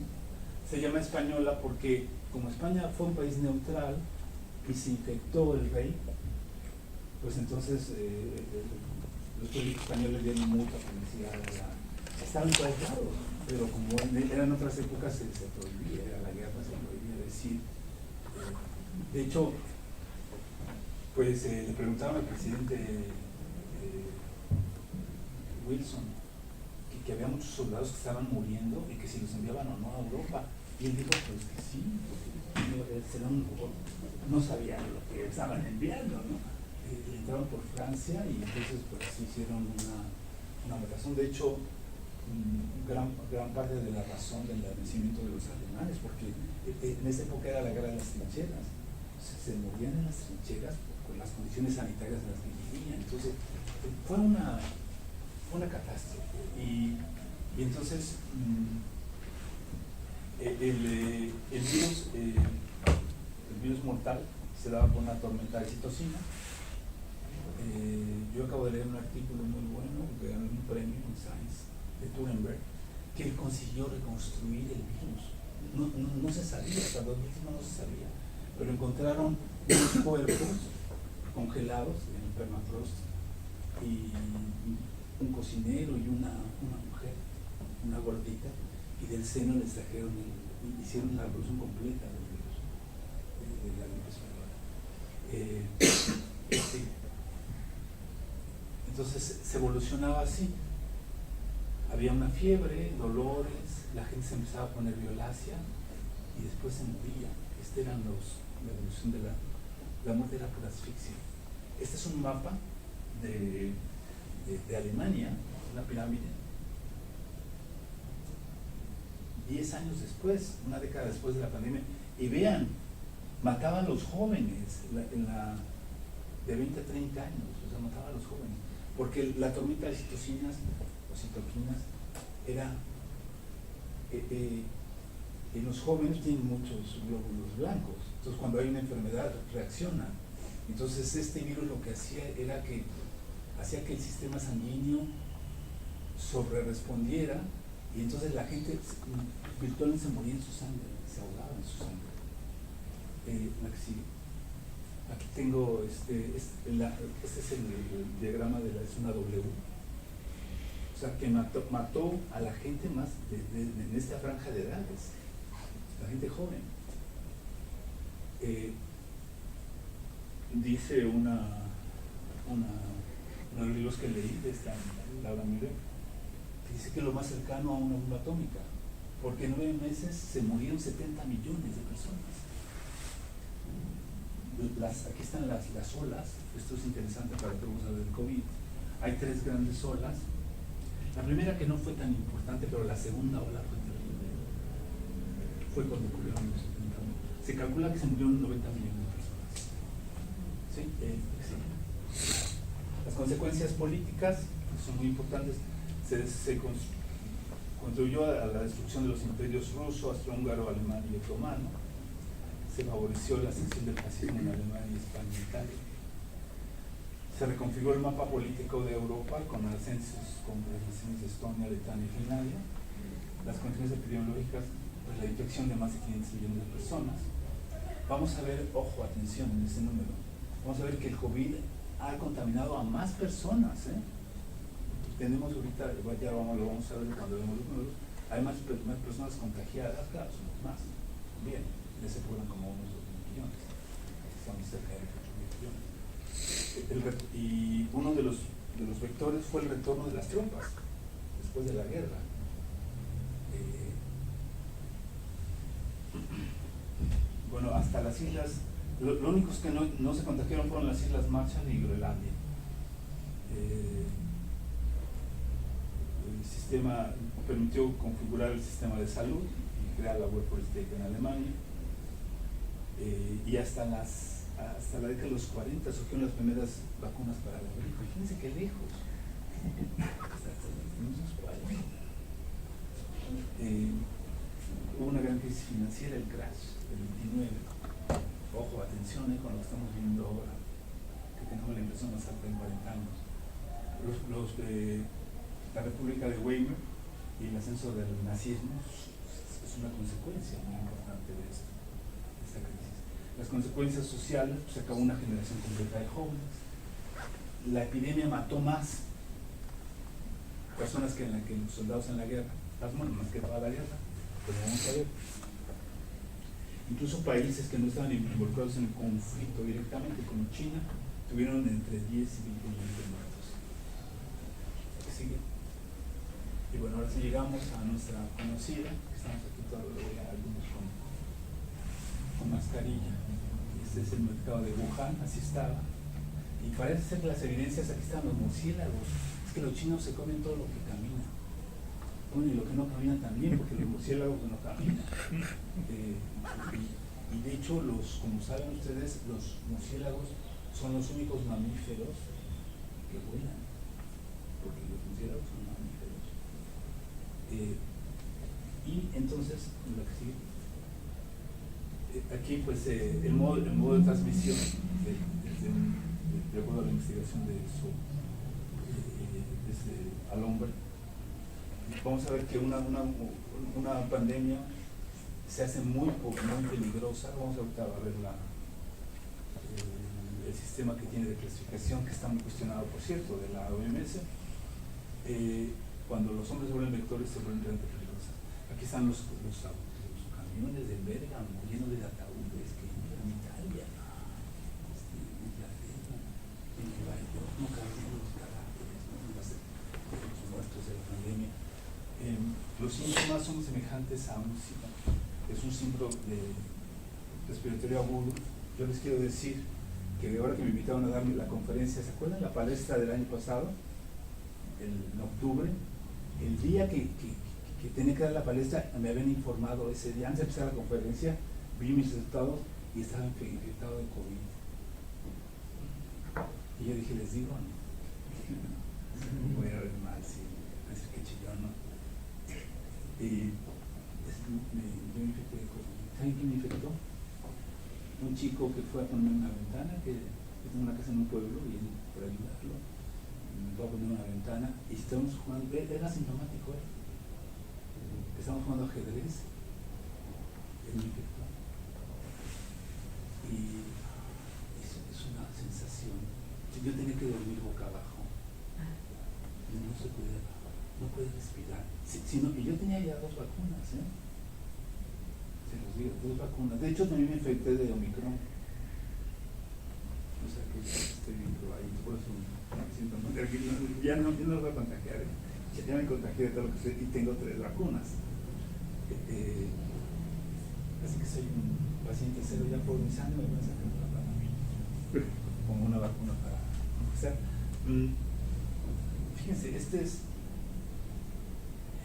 Se llama española porque como España fue un país neutral y se infectó el rey, pues entonces los periódicos españoles dieron mucha publicidad estaban en todos lados, pero como eran otras épocas se prohibía, era la guerra, se prohibía decir. De hecho, pues le preguntaron al presidente Wilson que había muchos soldados que estaban muriendo y que si los enviaban o no a Europa. Y él dijo, pues que sí, no sabían lo que estaban enviando, ¿no? Entraron por Francia y entonces pues hicieron una votación. De hecho, gran parte de la razón del vencimiento de los alemanes, porque en esa época era la guerra de las trincheras. Se morían en las trincheras con las condiciones sanitarias en las que vivían. Entonces, fue una catástrofe. Y entonces, el virus mortal se daba por una tormenta de citocina. Yo acabo de leer un artículo muy bueno que ganó un premio en Science de Nuremberg, que él consiguió reconstruir el virus. No se sabía, hasta 2005 no se sabía, pero encontraron unos cuerpos congelados en el permafrost y un cocinero y una mujer, una gordita, y del seno les trajeron, hicieron la revolución completa del virus, de la gripe española. Sí. Entonces se evolucionaba así. Había una fiebre, dolores, la gente se empezaba a poner violácea y después se moría. Eran la evolución de la muerte, era por asfixia. Este es un mapa de Alemania, una pirámide. 10 años después, una década después de la pandemia, y vean, mataban a los jóvenes de 20 a 30 años, o sea, mataban a los jóvenes, porque la tormenta de citocinas o citoquinas era, en los jóvenes tienen muchos glóbulos blancos, entonces cuando hay una enfermedad reaccionan. Entonces este virus lo que hacía era que hacía que el sistema sanguíneo sobrerespondiera y entonces la gente virtualmente se moría en su sangre, se ahogaba en su sangre. Aquí tengo, este es el diagrama es una W. O sea, que mató a la gente más en esta franja de edades, la gente joven. Dice uno de los libros que leí de esta Laura Müller, que dice que lo más cercano a una bomba atómica, porque en 9 meses se murieron 70 millones de personas. Aquí están las olas, esto es interesante para que vamos a ver el COVID. Hay 3 grandes olas. La primera que no fue tan importante, pero la segunda ola fue terrible. Fue cuando ocurrieron los 70 millones. Se calcula que se murieron 90 millones de personas. ¿Sí? Sí. Las consecuencias políticas son muy importantes. Se contribuyó a la destrucción de los imperios ruso, austrohúngaro, alemán y otomano. Se favoreció la ascensión del fascismo en Alemania, España y Italia. Se reconfiguró el mapa político de Europa con ascensos como las naciones de Estonia, Letonia y Finlandia. Las condiciones epidemiológicas, pues la infección de más de 500 millones de personas. Vamos a ver, ojo, atención en ese número. Vamos a ver que el COVID ha contaminado a más personas. Tenemos ahorita, ya lo vamos a ver cuando vemos los números, hay más personas contagiadas, claro, somos más. Bien, en ese fueron como unos 2 millones. Estamos cerca de 8 millones. Y uno de los vectores fue el retorno de las tropas después de la guerra. Bueno, hasta las islas, lo únicos que no se contagiaron fueron las islas Marshall y Groenlandia. El sistema permitió configurar el sistema de salud y crear la Welfare State en Alemania. Y hasta la década de los 40 surgieron las primeras vacunas para la gripe. Fíjense qué lejos. Hasta los 40. Hubo una gran crisis financiera, el crash del 29. Ojo, atención con lo que estamos viendo ahora, que tenemos la inversión más alta en 40 años. La República de Weimar y el ascenso del nazismo es una consecuencia muy importante de esto, de esta crisis. Las consecuencias sociales, pues se acabó una generación completa de jóvenes. La epidemia mató más personas que los soldados en la guerra, bueno, más que toda la guerra, pero vamos a ver. Incluso países que no estaban involucrados en el conflicto directamente, como China, tuvieron entre 10 y 20 millones de muertos. ¿Qué sigue? Y bueno, ahora sí llegamos a nuestra conocida, que estamos aquí todavía algunos con mascarilla. Este es el mercado de Wuhan, así estaba. Y parece ser que las evidencias, aquí están los murciélagos. Es que los chinos se comen todo lo que camina. Bueno, y lo que no camina también, porque los murciélagos no caminan. Y de hecho, como saben ustedes, los murciélagos son los únicos mamíferos que vuelan, porque los murciélagos son mamíferos. Y entonces, lo que sigue, aquí pues el modo de transmisión, de acuerdo a la investigación de eso, al hombre, vamos a ver que una pandemia se hace muy peligrosa. Vamos ahorita a ver el sistema que tiene de clasificación, que está muy cuestionado, por cierto, de la OMS. Cuando los hombres se vuelven vectores, se vuelven realmente peligrosas. Aquí están los camiones de Bérgamo llenos de ataúdes que en Italia, en Inglaterra, en Nueva York, no caben los cadáveres, los muertos de la pandemia. Los síntomas son semejantes a es un síndrome respiratorio agudo. Yo les quiero decir que de ahora que me invitaron a darme la conferencia, ¿se acuerdan la palestra del año pasado? En octubre, el día que tenía que dar la palestra, me habían informado ese día, antes de empezar la conferencia, vi mis resultados y estaba infectado de COVID. Y yo dije, les digo, no voy a ver mal, sí, decir que chillón, ¿no? Y yo me infecté de COVID. ¿Saben quién me infectó? Un chico que fue a ponerme una ventana, que tengo una casa en un pueblo y por ayudarlo, me fue a poner una ventana y estábamos jugando, era asintomático, estábamos jugando ajedrez, él me infectó. Y es una sensación. Yo tenía que dormir boca abajo y no se podía, no podía respirar. Y yo tenía ya 2 vacunas, se los digo, 2 vacunas. De hecho, también me infecté de Omicron. O sea que estoy bien ahí, por eso me siento muy tranquilo. Ya no los voy a contagiar, ya me contagié de todo lo que sé y tengo 3 vacunas. Así que soy un paciente cero, ya por mi sangre me voy a sacar una para mí, como una vacuna para empezar. Fíjense,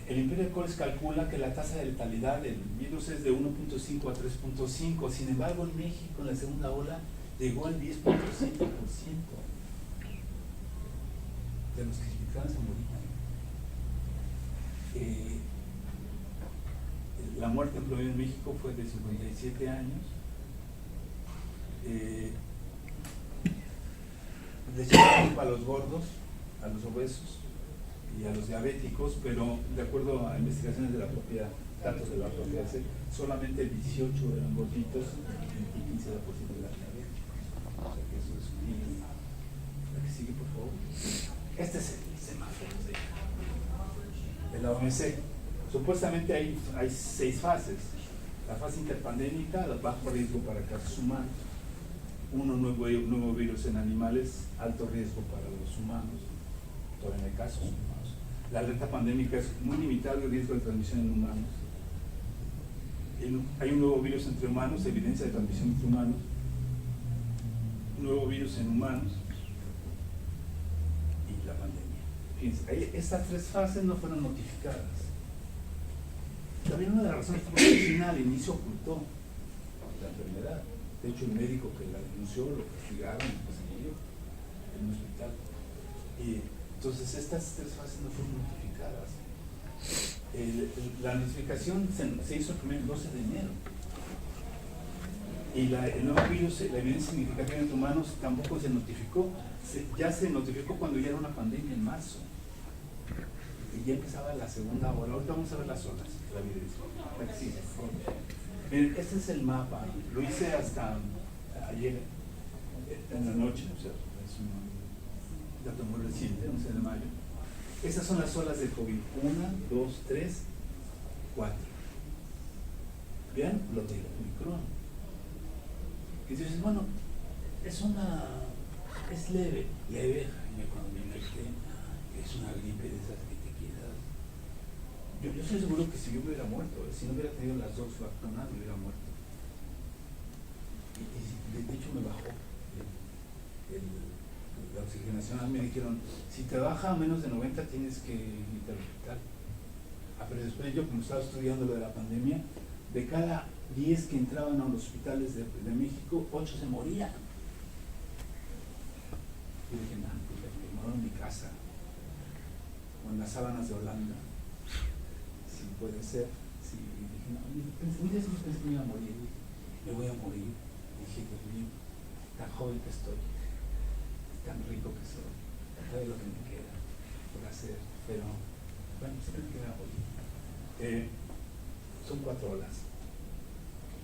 el Imperial College calcula que la tasa de letalidad del virus es de 1.5 a 3.5, sin embargo en México en la segunda ola llegó al 10.7% de los que se infectaron se morían. La muerte en promedio en México fue de 57 años. Le echó la culpa a los gordos, a los obesos y a los diabéticos, pero de acuerdo a investigaciones de la propia, datos de la propia solamente 18 eran gorditos y 15% eran diabéticos. O sea que eso es un mínimo. La que sigue, por favor. Este es el semáforo de la OMS. Supuestamente hay 6 fases. La fase interpandémica, bajo riesgo para casos humanos. Nuevo virus en animales, alto riesgo para los humanos. Todavía no hay casos humanos. La alerta pandémica es muy limitado el riesgo de transmisión en humanos. Hay un nuevo virus entre humanos, evidencia de transmisión entre humanos. Un nuevo virus en humanos. Y la pandemia. Fíjense, estas 3 fases no fueron notificadas. También una de las razones por las que China al inicio ocultó la enfermedad. De hecho, el médico que la denunció lo castigaron y pues se murió en un hospital. Y entonces estas 3 fases no fueron notificadas. La notificación se hizo el primer 12 de enero. Y el nuevo virus, la evidencia significativa entre humanos tampoco se notificó. Ya se notificó cuando ya era una pandemia en marzo. y ya empezaba la segunda ola. Ahorita vamos a ver las olas, la vida. Sí. Este es el mapa, lo hice hasta ayer en la noche, o sea, es un dato muy reciente, 11 de mayo. Esas son las olas de COVID, 1, 2, 3, 4. Vean lo del Omicron. Y dices, bueno, es leve, y cuando viene el tema, es una gripe de esas que te quedas. Yo estoy seguro que si yo hubiera muerto, si no hubiera tenido las dos vacunas, hubiera muerto. Y de hecho me bajó la oxigenación. Me dijeron, si te baja a menos de 90 tienes que irte al hospital. Pero después yo, como estaba estudiando lo de la pandemia, de cada 10 que entraban a los hospitales de México, 8 se morían. Y dije, no, pues me muero en mi casa, o en las sábanas de Holanda, si puede ser. Sí, dije, no, un día sí pensé que me iba a morir, me voy a morir. Dije, Dios mío, tan joven que estoy, tan rico que soy, todo lo que me queda por hacer, pero bueno, siempre me queda morir. Son 4 olas.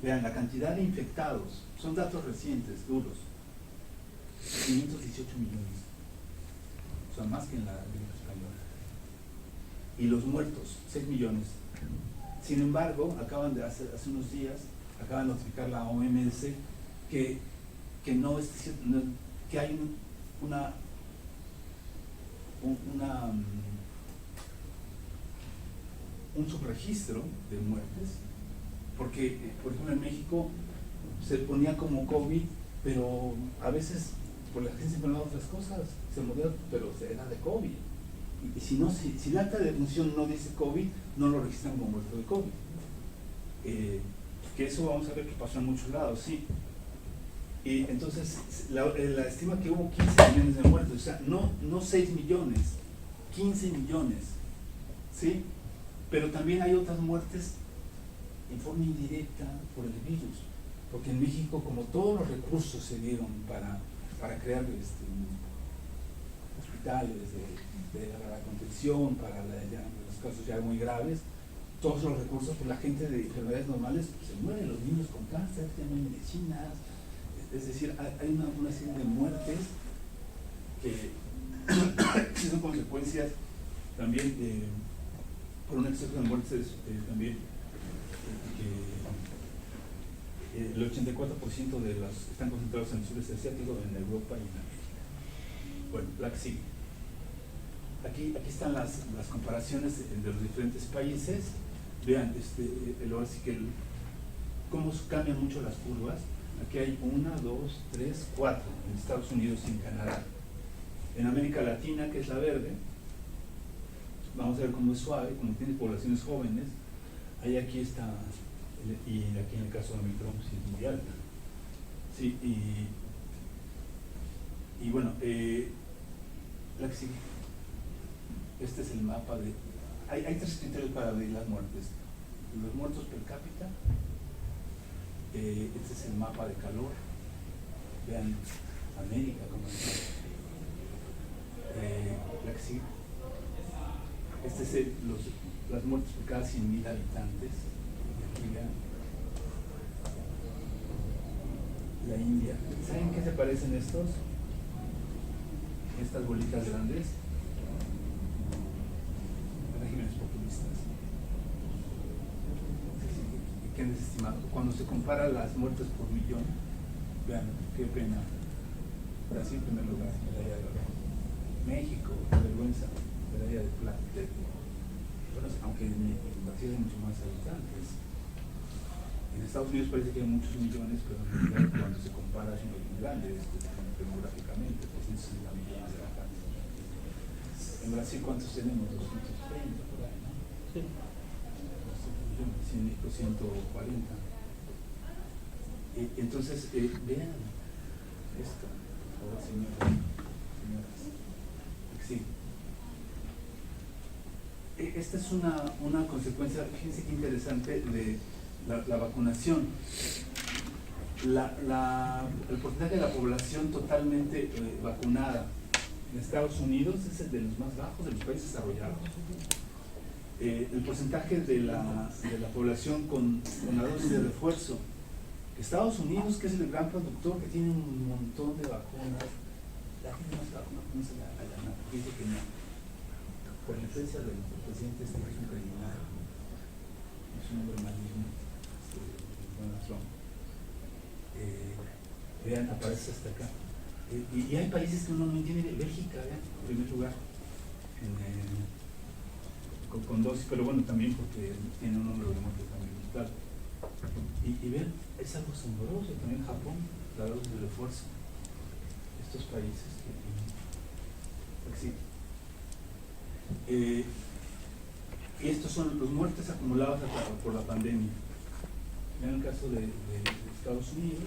Vean, la cantidad de infectados, son datos recientes, duros, 518 millones, son más que en la gripe española. Y los muertos, 6 millones. Sin embargo, acaban de hace unos días, acaban de notificar la OMS que no es no, que hay un subregistro de muertes, porque por ejemplo en México se ponía como COVID, pero a veces por la gente se enfermaba otras cosas, se moría, pero era de COVID. Y si la acta de defunción no dice COVID, no lo registran como muerto de COVID. Que eso vamos a ver que pasó en muchos lados, sí. Y entonces la estima que hubo 15 millones de muertos, o sea, no 6 millones, 15 millones, ¿sí? Pero también hay otras muertes en forma indirecta por el virus, porque en México, como todos los recursos se dieron para crear hospitales de la contención, para los casos ya muy graves, todos los recursos, pues la gente de enfermedades normales pues, se mueren, los niños con cáncer, tienen medicinas, es decir, hay una serie de muertes que son consecuencias también por un exceso de muertes también el 84% de las están concentrados en el sudeste asiático, en Europa y en América. Bueno, la que sigue. Aquí están las comparaciones de los diferentes países. Vean, ahora sí que cómo cambian mucho las curvas. Aquí hay 1, 2, 3, 4 en Estados Unidos y en Canadá. En América Latina, que es la verde, vamos a ver cómo es suave, como tiene poblaciones jóvenes. Ahí aquí está, y aquí en el caso de Omicron sí es muy alta. Sí, y bueno, la que sigue. Este es el mapa de... Hay 3 criterios para medir las muertes. Los muertos per cápita. Este es el mapa de calor. Vean América como está. La que sigue. Este es las muertes por cada 100.000 habitantes. Aquí vean. La India. ¿Saben qué se parecen estos? Estas bolitas grandes. Regímenes populistas. ¿Qué han desestimado? Cuando se compara las muertes por millón, vean, qué pena. Brasil en primer lugar, medalla de oro. México, vergüenza, medalla de plata. Bueno, aunque en Brasil hay muchos más habitantes. En Estados Unidos parece que hay muchos millones, pero en realidad cuando se compara es muy grande demográficamente, 360 millones de habitantes. En Brasil, ¿cuántos tenemos? 230 por ahí, ¿no? Sí. En México 140. Entonces, vean esto, por favor, señoras. Sí. Esta es una consecuencia, fíjense qué interesante, de la vacunación. El porcentaje de la población totalmente vacunada En Estados Unidos es el de los más bajos de los países desarrollados. El porcentaje de la población con la dosis de refuerzo. Estados Unidos, que es el gran productor, que tiene un montón de vacunas, la gente no está vacunando, se la gana, dice que no. Por la influencia del presidente, que es un criminal, es un hombre maligno, Donald Trump. Vean, aparece hasta acá. Y hay países que uno no entiende. Bélgica, vean, en primer lugar, con dosis, pero bueno, también porque tiene un número de muertes también brutal. Y vean, es algo asombroso también Japón, la dosis de refuerzo. Estos países que existen. Y estos son los muertes acumulados por la pandemia. En el caso de Estados Unidos,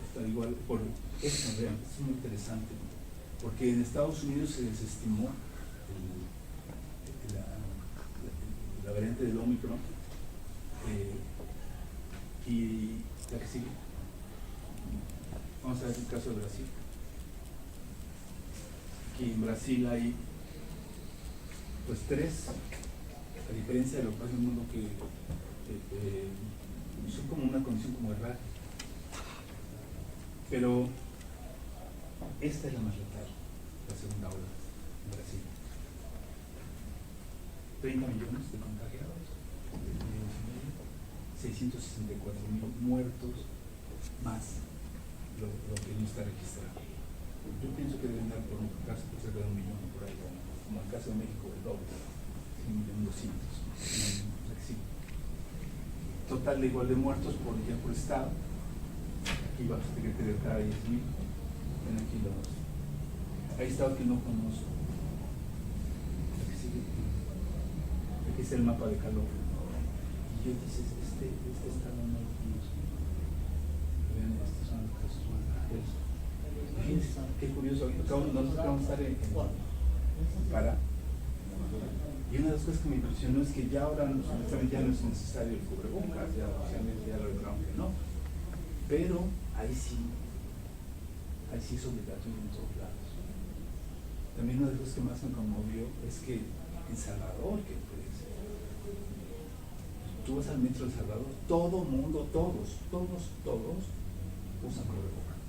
está igual por esto, vean, esto es muy interesante, porque en Estados Unidos se desestimó la variante del Omicron, y la que sigue. Vamos a ver el caso de Brasil. Aquí en Brasil hay pues 3, a diferencia de lo que pasa en el mundo, que son como una condición como errática. Pero esta es la más letal, la segunda ola en Brasil. 30 millones de contagiados, 664.000 muertos, más lo que no está registrado. Yo pienso que deben dar por un caso por cerca de 1 millón por ahí, como el caso de México, el doble, 1.200.000. Total de igual de muertos por día por estado. Aquí va a tener que tener cada 10.000. Ven aquí los. Hay estados que no conozco. Aquí es el mapa de calor. Y yo dices, este estado no lo conozco. Vean, estos son los casos más bajos. Fíjense, qué curioso. Nosotros vamos a estar en Pará. Y una de las cosas que me impresionó es que ya ahora ya no es necesario el cubrebocas, ya oficialmente ya lo lograron que no. Pero ahí sí es obligatorio en todos lados. También una de las cosas que más me conmovió es que en Salvador, que pues, tú vas al metro de Salvador, todo mundo, todos usan cubrebocas.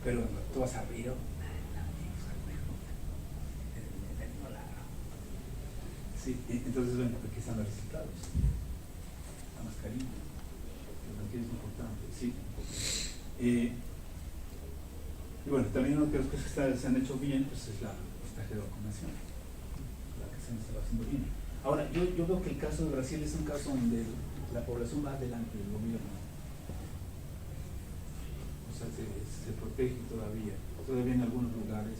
Pero tú vas a Río, sí, entonces bueno, aquí están los resultados. La mascarilla, que es importante, sí. Y bueno, también una de las cosas que se han hecho bien, pues es la estaje de vacunación, la que se está haciendo bien. Ahora, yo veo que el caso de Brasil es un caso donde la población va adelante del gobierno. O sea, se protege todavía en algunos lugares,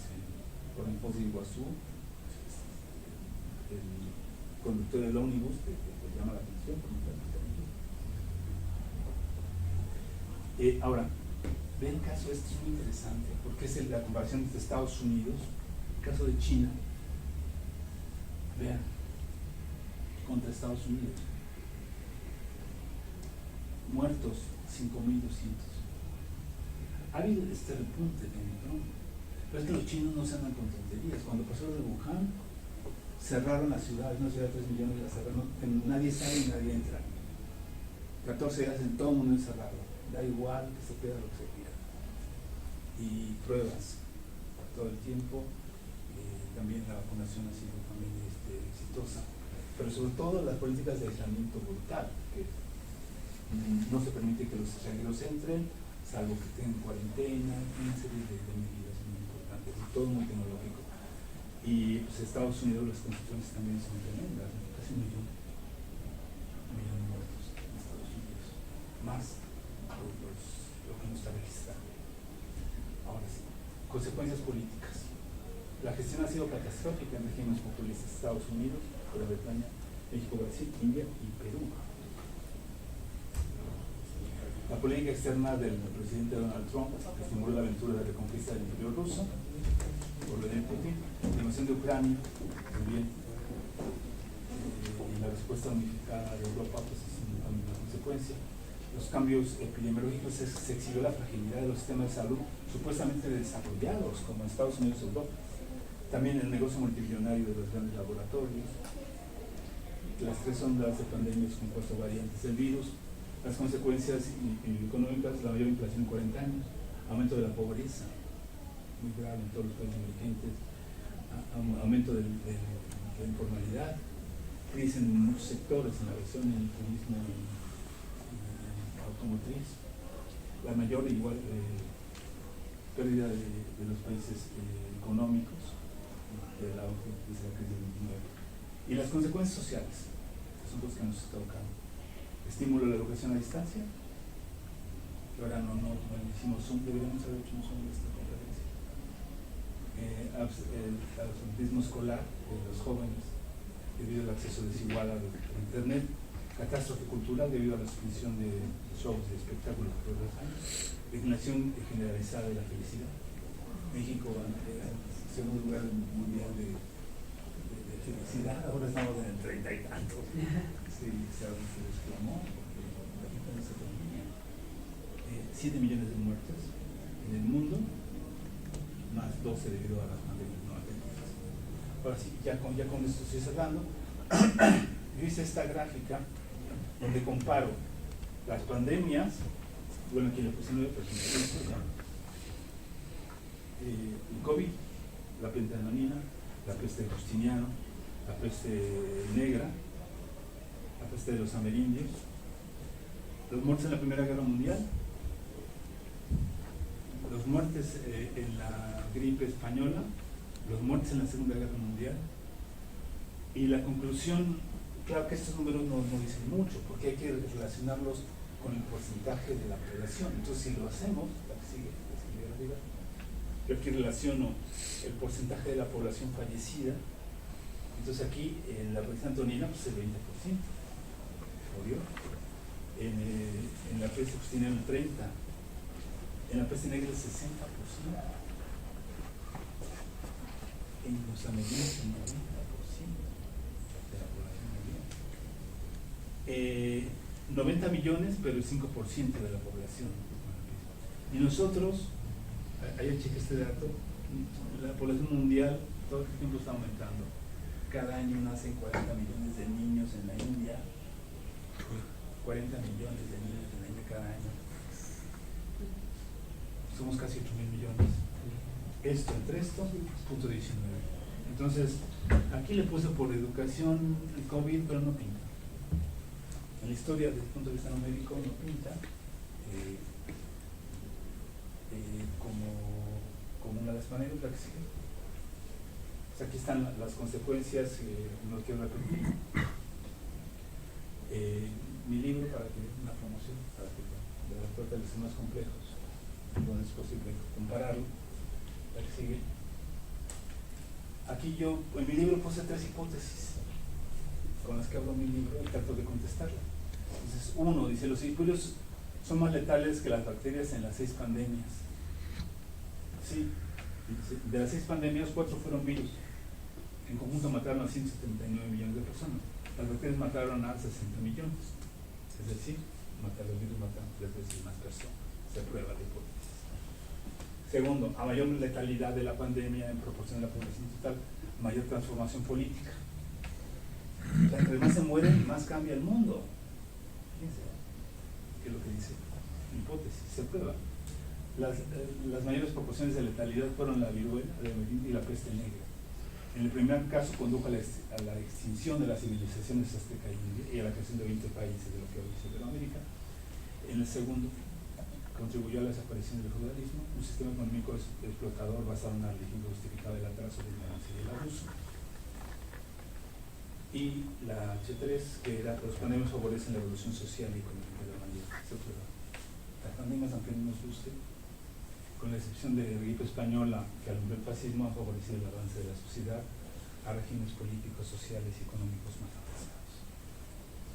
por ejemplo, de Iguazú, el conductor del ómnibus te llama la atención. Ahora, vean el caso, esto es muy interesante, porque es la comparación entre Estados Unidos, el caso de China, vean, contra Estados Unidos. Muertos, 5.200. Ha habido este repunte, ¿no? Pero es que los chinos no se andan con tonterías. Cuando pasó lo de Wuhan, cerraron la ciudad, una ciudad de 3 millones, la cerraron, nadie sale y nadie entra. 14 días en todo el mundo encerrado. Da igual que se pierda lo que se pierda. Y pruebas todo el tiempo. También la vacunación ha sido también exitosa. Pero sobre todo las políticas de aislamiento brutal, que no se permite que los extranjeros entren, salvo que estén en cuarentena, una serie de medidas muy importantes, y todo muy tecnológico. Y pues Estados Unidos, las constituciones también son tremendas, ¿no? Casi 1 millón de muertos en Estados Unidos, más lo que no está registrado. Ahora sí, consecuencias políticas. La gestión ha sido catastrófica en regímenes populistas: Estados Unidos, Gran Bretaña, México, Brasil, India y Perú. La política externa del presidente Donald Trump estimuló la aventura de reconquista del imperio ruso por Vladimir Putin, la invasión de Ucrania también, y la respuesta unificada de Europa pues es una consecuencia. los cambios epidemiológicos se exhibió la fragilidad de los sistemas de salud supuestamente desarrollados, como en Estados Unidos y Europa. También el negocio multimillonario de los grandes laboratorios, las 3 ondas de pandemias con 4 variantes del virus, las consecuencias económicas, la mayor inflación en 40 años, aumento de la pobreza, muy grave en todos los países emergentes, aumento de la informalidad, crisis en muchos sectores, en la aviación, en el turismo, en automotriz, la mayor pérdida de los países económicos desde la crisis del 29, y las consecuencias sociales, que son los que nos está tocando. Estímulo a la educación a distancia, que ahora no hicimos Zoom, deberíamos haber hecho un Zoom de esta conferencia. El absentismo escolar de los jóvenes debido al acceso desigual a internet, catástrofe cultural debido a la suspensión de shows de espectáculos por 2 años, declinación generalizada de la felicidad. México era el segundo lugar mundial de felicidad, ahora estamos en el 30 y tantos. Sí, se desplomó porque la gente no se dormía. 7 millones de muertes en el mundo, más 12 debido a las pandemias no atendidas. Ahora sí, ya con esto estoy cerrando. Yo hice esta gráfica donde comparo las pandemias, bueno, aquí le puse 9 personas, el COVID, la pentamanina, la peste de Justiniano, la peste negra, la peste de los amerindios, los muertos en la Primera Guerra Mundial, los muertes en la gripe española, los muertos en la Segunda Guerra Mundial, y la conclusión, claro que estos números no dicen mucho, porque hay que relacionarlos con el porcentaje de la población. Entonces, si lo hacemos, la que sigue arriba, yo aquí relaciono el porcentaje de la población fallecida. Entonces aquí en la peste antonina pues el 20%, obvio. En la peste justiniana el 30%, en la peste negra el 60%, en los amerindios el 90% de la población mundial. 90 millones, pero el 5% de la población. Y nosotros, ahí cheque este dato, la población mundial todo el tiempo está aumentando. Cada año nacen 40 millones de niños en la India, 40 millones de niños en la India cada año. Somos casi 8.000 millones. Esto entre esto, punto 19. Entonces, aquí le puse por educación el COVID, pero no pinta. En la historia, desde el punto de vista numérico, no pinta como una de las maneras la que sigue. Pues aquí están las consecuencias, no quiero repetir. Mi libro, para que una promoción, para que de las puertas de los más complejos, donde es posible compararlo, la que sigue. Aquí yo, en mi libro puse 3 hipótesis con las que hablo mi libro y trato de contestarla. Entonces, uno dice, los virus son más letales que las bacterias en las 6 pandemias. Sí, de las 6 pandemias, 4 fueron virus. En conjunto mataron a 179 millones de personas. Las bacterias mataron a 60 millones. Es decir, los virus matan 3 veces más personas. Se prueba la hipótesis. Segundo, a mayor letalidad de la pandemia en proporción de la población total, mayor transformación política. O sea, entre más se mueren, más cambia el mundo. Fíjense, ¿qué es lo que dice la hipótesis? Se prueba. Las mayores proporciones de letalidad fueron la viruela y la peste negra. En el primer caso condujo a la extinción de las civilizaciones azteca y a la creación de 20 países de lo que hoy es Iberoamérica. En el segundo, contribuyó a la desaparición del feudalismo, un sistema económico explotador basado en una religión que justificaba el atraso de la ignorancia y el abuso. Y la H3, que era que los pandemias favorecen la evolución social y económica de la humanidad. Las pandemias, aunque no nos guste, con la excepción de la gripe española, que alumbró el fascismo, ha favorecido el avance de la sociedad a regímenes políticos, sociales y económicos más avanzados.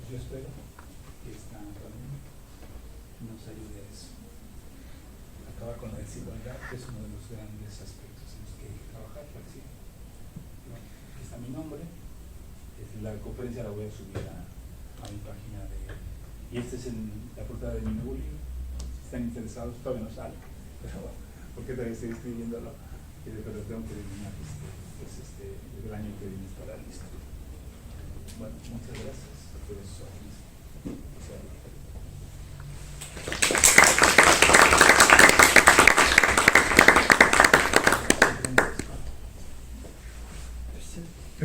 Yo espero que esta pandemia nos ayude a eso. Acabar con la desigualdad, que es uno de los grandes aspectos en los que hay que trabajar. Aquí está mi nombre. La conferencia la voy a subir a mi página de Y este es la portada de mi nuevo libro. Si están interesados, todavía no sale, pero porque todavía estoy escribiéndolo, pero tengo que terminar el año que viene estará listo. Bueno, muchas gracias por eso.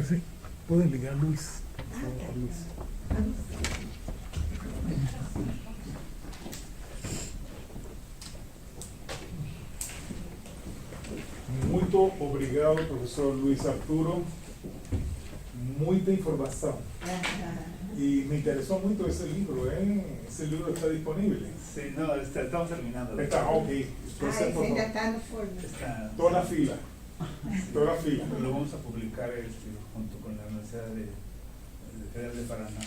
Sí, pueden ligar Luis. Por favor, Luis. Muito obrigado, professor Luis Arturo. Muita informação. Y me interesó mucho ese libro, ¿eh? Ese libro está disponible. Sí, no, estamos terminando. Está, ok. Entonces, por ainda favor, está no forno. toda la fila. Toda la fila. Lo vamos a publicar junto con la Universidad Federal de Paraná.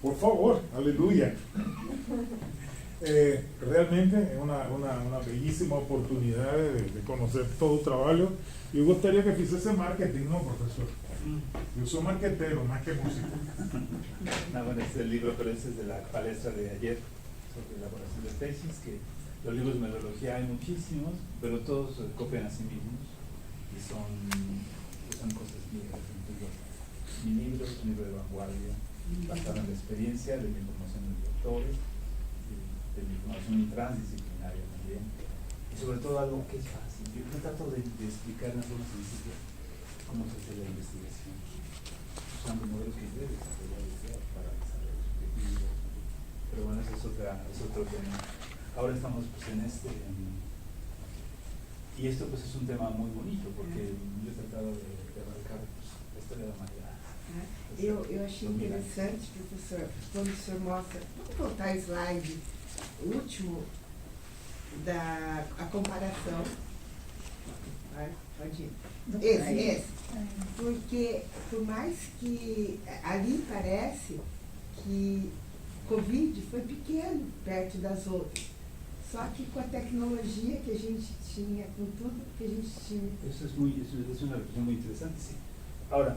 Por favor, aleluya. Realmente es una bellísima oportunidad de conocer todo tu trabajo. Y me gustaría que hiciese marketing, ¿no, profesor? Yo soy marquetero, más que músico. No, bueno, este es el libro, pero ese es de la palestra de ayer sobre elaboración de tesis, que los libros de metodología hay muchísimos, pero todos se copian a sí mismos y son cosas mías. Entonces, mi libro es un libro de vanguardia, basado en la experiencia de mi formación de doctores, de mi formación transdisciplinaria también, y sobre todo algo que es fácil. Yo trato de explicar en forma sencilla cómo se hace la investigación, usando modelos que debe desarrollar para desarrollar los objetivos. Pero bueno, ese es otro tema. Ahora estamos pues, y esto pues es un tema muy bonito, porque yo he tratado de abarcar pues, la historia de la humanidad. Eu achei interessante, professor, quando o senhor mostra, vamos voltar ao slide último da a comparação. Vai, pode ir. Esse. Porque por mais que ali parece que Covid foi pequeno perto das outras. Só que com a tecnologia que a gente tinha, com tudo que a gente tinha. Eso es una reflexión muy interesante, sí. Ahora,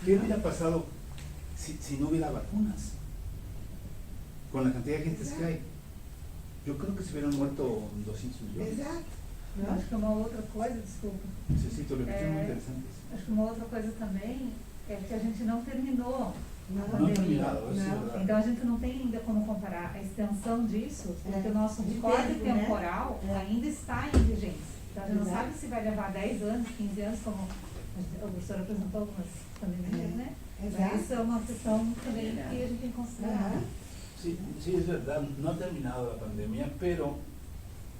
¿qué hubiera pasado si no hubiera vacunas? Con la cantidad de gente que hay. Yo creo que se hubieran muerto 200 millones. Exato. Eu acho que uma outra coisa, desculpa, Necesito reflexiones muy interesantes. acho que uma outra coisa também é que a gente não terminou a No han pandemia. terminado, eso es No. verdad. Então a gente não tem ainda como comparar a extensão disso, porque o nosso De recorde tempo, né? temporal ainda está em vigência. Então a gente não Exato. sabe se vai levar 10 anos, 15 anos, como a professora apresentou algumas pandemias, né? Mas Exato. isso é uma questão também que a gente tem que considerar. Aham. Sí, sí, es verdad, no ha terminado la pandemia, pero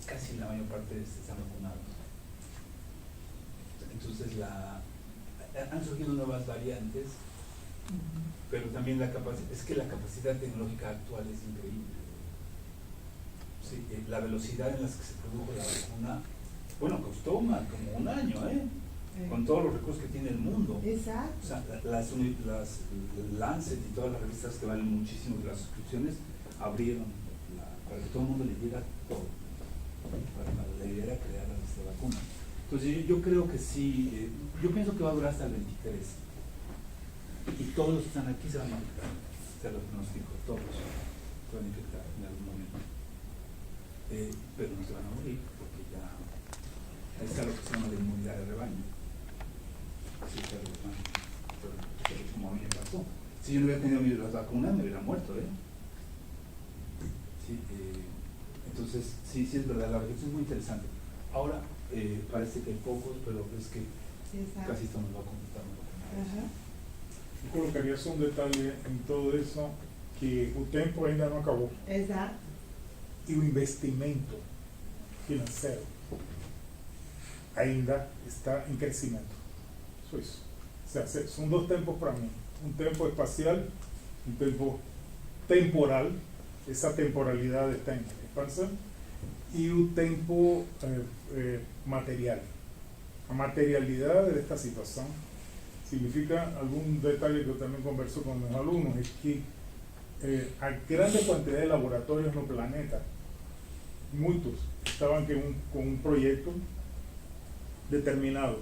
casi la mayor parte están vacunados. Entonces han surgido nuevas variantes, pero también la capacidad tecnológica actual es increíble. Sí, la velocidad en la que se produjo la vacuna, bueno, costó como un año, con todos los recursos que tiene el mundo. Exato. O sea, las Lancet y todas las revistas que valen muchísimo de las suscripciones abrieron para que todo el mundo leyera todo. La idea era crear esta vacuna. Entonces yo creo que sí, yo pienso que va a durar hasta el 23. Y todos los que están aquí se van a infectar. Se los pronostico, todos se van a infectar en algún momento. Pero no se van a morir porque ya está lo que se llama la inmunidad de rebaño. Sí, claro, pero como a mí me pasó. Si yo no hubiera tenido las vacunas, me hubiera muerto, Sí, entonces, sí es verdad, la reflexión es muy interesante. Ahora, parece que hay pocos, pero es que Exato. casi estamos vacunados. Aham. Yo colocaría só un detalle en todo eso, que el tiempo ainda no acabó. Exato. Y el investimento financiero ainda está en crecimiento. Eso es. O sea, son dos tiempos para mí. Un tiempo espacial, un tiempo temporal. Esa temporalidad está en expansión. Y un tiempo material. La materialidad de esta situación significa algún detalle que yo también converso con mis alumnos, es que hay grande cantidad de laboratorios en el planeta, muchos estaban con un proyecto determinado,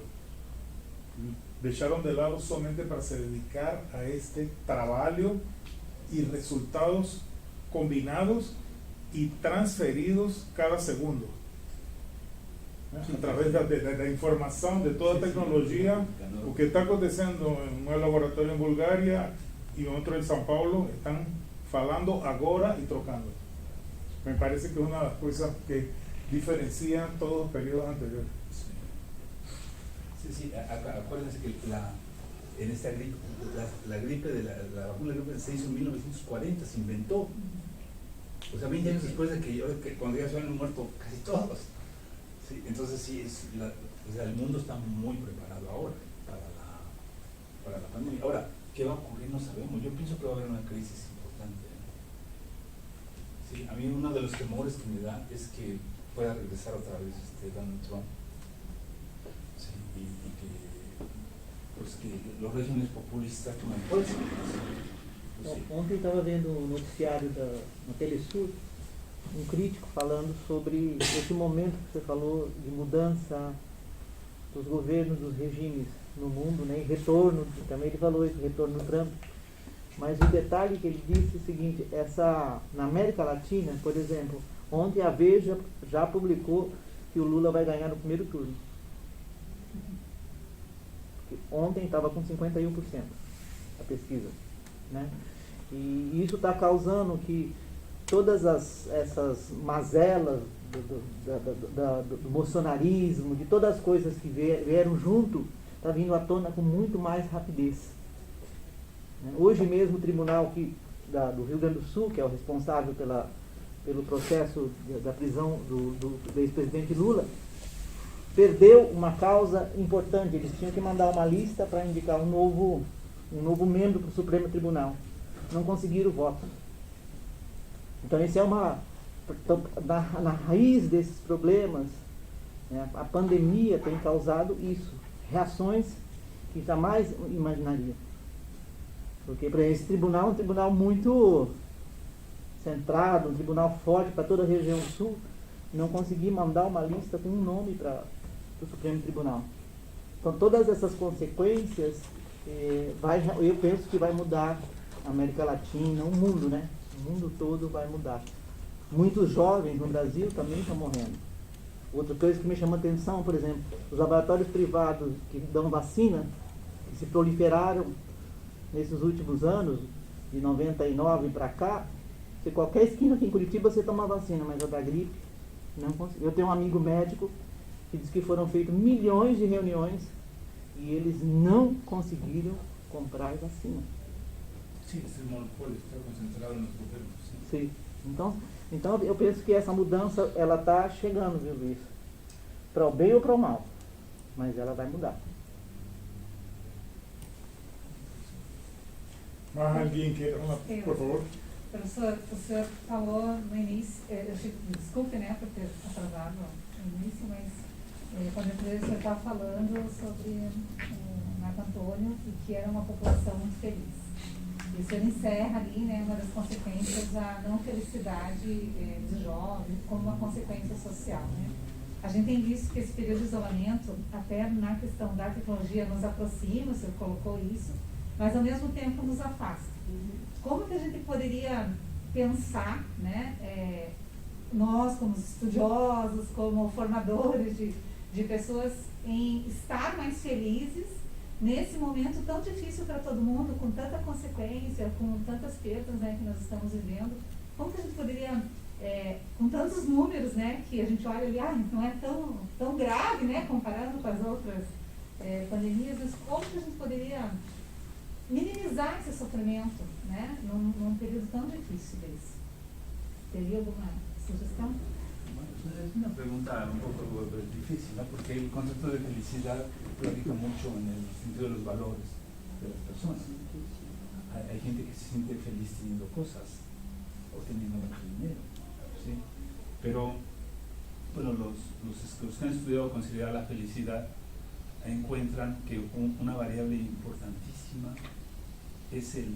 dejaron de lado solamente para se dedicar a este trabajo y resultados combinados y transferidos cada segundo. A través da informação, de toda a tecnologia, o que está acontecendo em um laboratório em Bulgária e outro em São Paulo, estão falando agora e trocando. Me parece que é uma das coisas que diferencia todos os períodos anteriores. Sí, acuérdense que en esta gripe, la gripe de la vacuna de la gripe se hizo en 1940, se inventó. O sea, 20 años después de que cuando ya se han muerto casi todos. Sí, entonces sí, o sea, el mundo está muy preparado ahora para la pandemia. Ahora, ¿qué va a ocurrir? No sabemos. Yo pienso que va a haber una crisis importante. Sí, a mí uno de los temores que me da es que pueda regresar otra vez Donald Trump. Sí, y que, pues, que los regímenes populistas tomen fuerza. Pues, sí. Ontem estava vendo um noticiário no Telesur, um crítico falando sobre esse momento que você falou de mudança dos governos, dos regimes no mundo, né, e retorno, também ele falou isso, retorno do Trump. Mas o detalhe que ele disse é o seguinte, na América Latina, por exemplo, ontem a Veja já publicou que o Lula vai ganhar no primeiro turno. Ontem estava com 51% a pesquisa, né? E isso está causando que todas essas mazelas do bolsonarismo, de todas as coisas que vieram junto, está vindo à tona com muito mais rapidez. Hoje mesmo o tribunal do Rio Grande do Sul, que é o responsável pelo processo da prisão do ex-presidente Lula, perdeu uma causa importante. Eles tinham que mandar uma lista para indicar um novo membro para o Supremo Tribunal. Não conseguiram o voto. Então isso é na raiz desses problemas, né, a pandemia tem causado isso, reações que jamais imaginaria. Porque para esse tribunal é um tribunal muito centrado, um tribunal forte para toda a região sul, não conseguir mandar uma lista com um nome para o Supremo Tribunal. Então todas essas consequências, eu penso que vai mudar a América Latina, o mundo, né? O mundo todo vai mudar. Muitos jovens no Brasil também estão morrendo. Outra coisa que me chama a atenção, por exemplo, os laboratórios privados que dão vacina, que se proliferaram nesses últimos anos, de 99 para cá, se qualquer esquina aqui em Curitiba você toma vacina, mas a da gripe não consegue. Eu tenho um amigo médico que diz que foram feitas milhões de reuniões e eles não conseguiram comprar vacina. Sim, esse monopólio está concentrado nos governos. Sim. Então eu penso que essa mudança ela está chegando, viu, Luiz? Para o bem ou para o mal, mas ela vai mudar. Mais alguém quer? Por favor. Professor, o senhor falou no início, desculpe, né, por ter atrasado no início, mas quando eu o senhor estava falando sobre o Marco Antônio e que era uma população muito feliz. E o senhor encerra ali, né, uma das consequências da não felicidade dos jovens como uma consequência social, né? A gente tem visto que esse período de isolamento, até na questão da tecnologia, nos aproxima, o senhor colocou isso, mas ao mesmo tempo nos afasta. Como que a gente poderia pensar, né, nós como estudiosos, como formadores de pessoas, em estar mais felizes nesse momento tão difícil para todo mundo, com tanta consequência, com tantas perdas, né, que nós estamos vivendo? Como que a gente poderia, com tantos números, né, que a gente olha ali, não é tão grave, né, comparando com as outras pandemias, mas como que a gente poderia minimizar esse sofrimento, né, num período tão difícil desse? Teria alguma sugestão? Es una pregunta un poco difícil, ¿no? Porque el concepto de felicidad radica mucho en el sentido de los valores de las personas. Hay gente que se siente feliz teniendo cosas o teniendo mucho dinero, ¿sí? Pero, bueno, los que han estudiado considerar la felicidad encuentran que una variable importantísima es el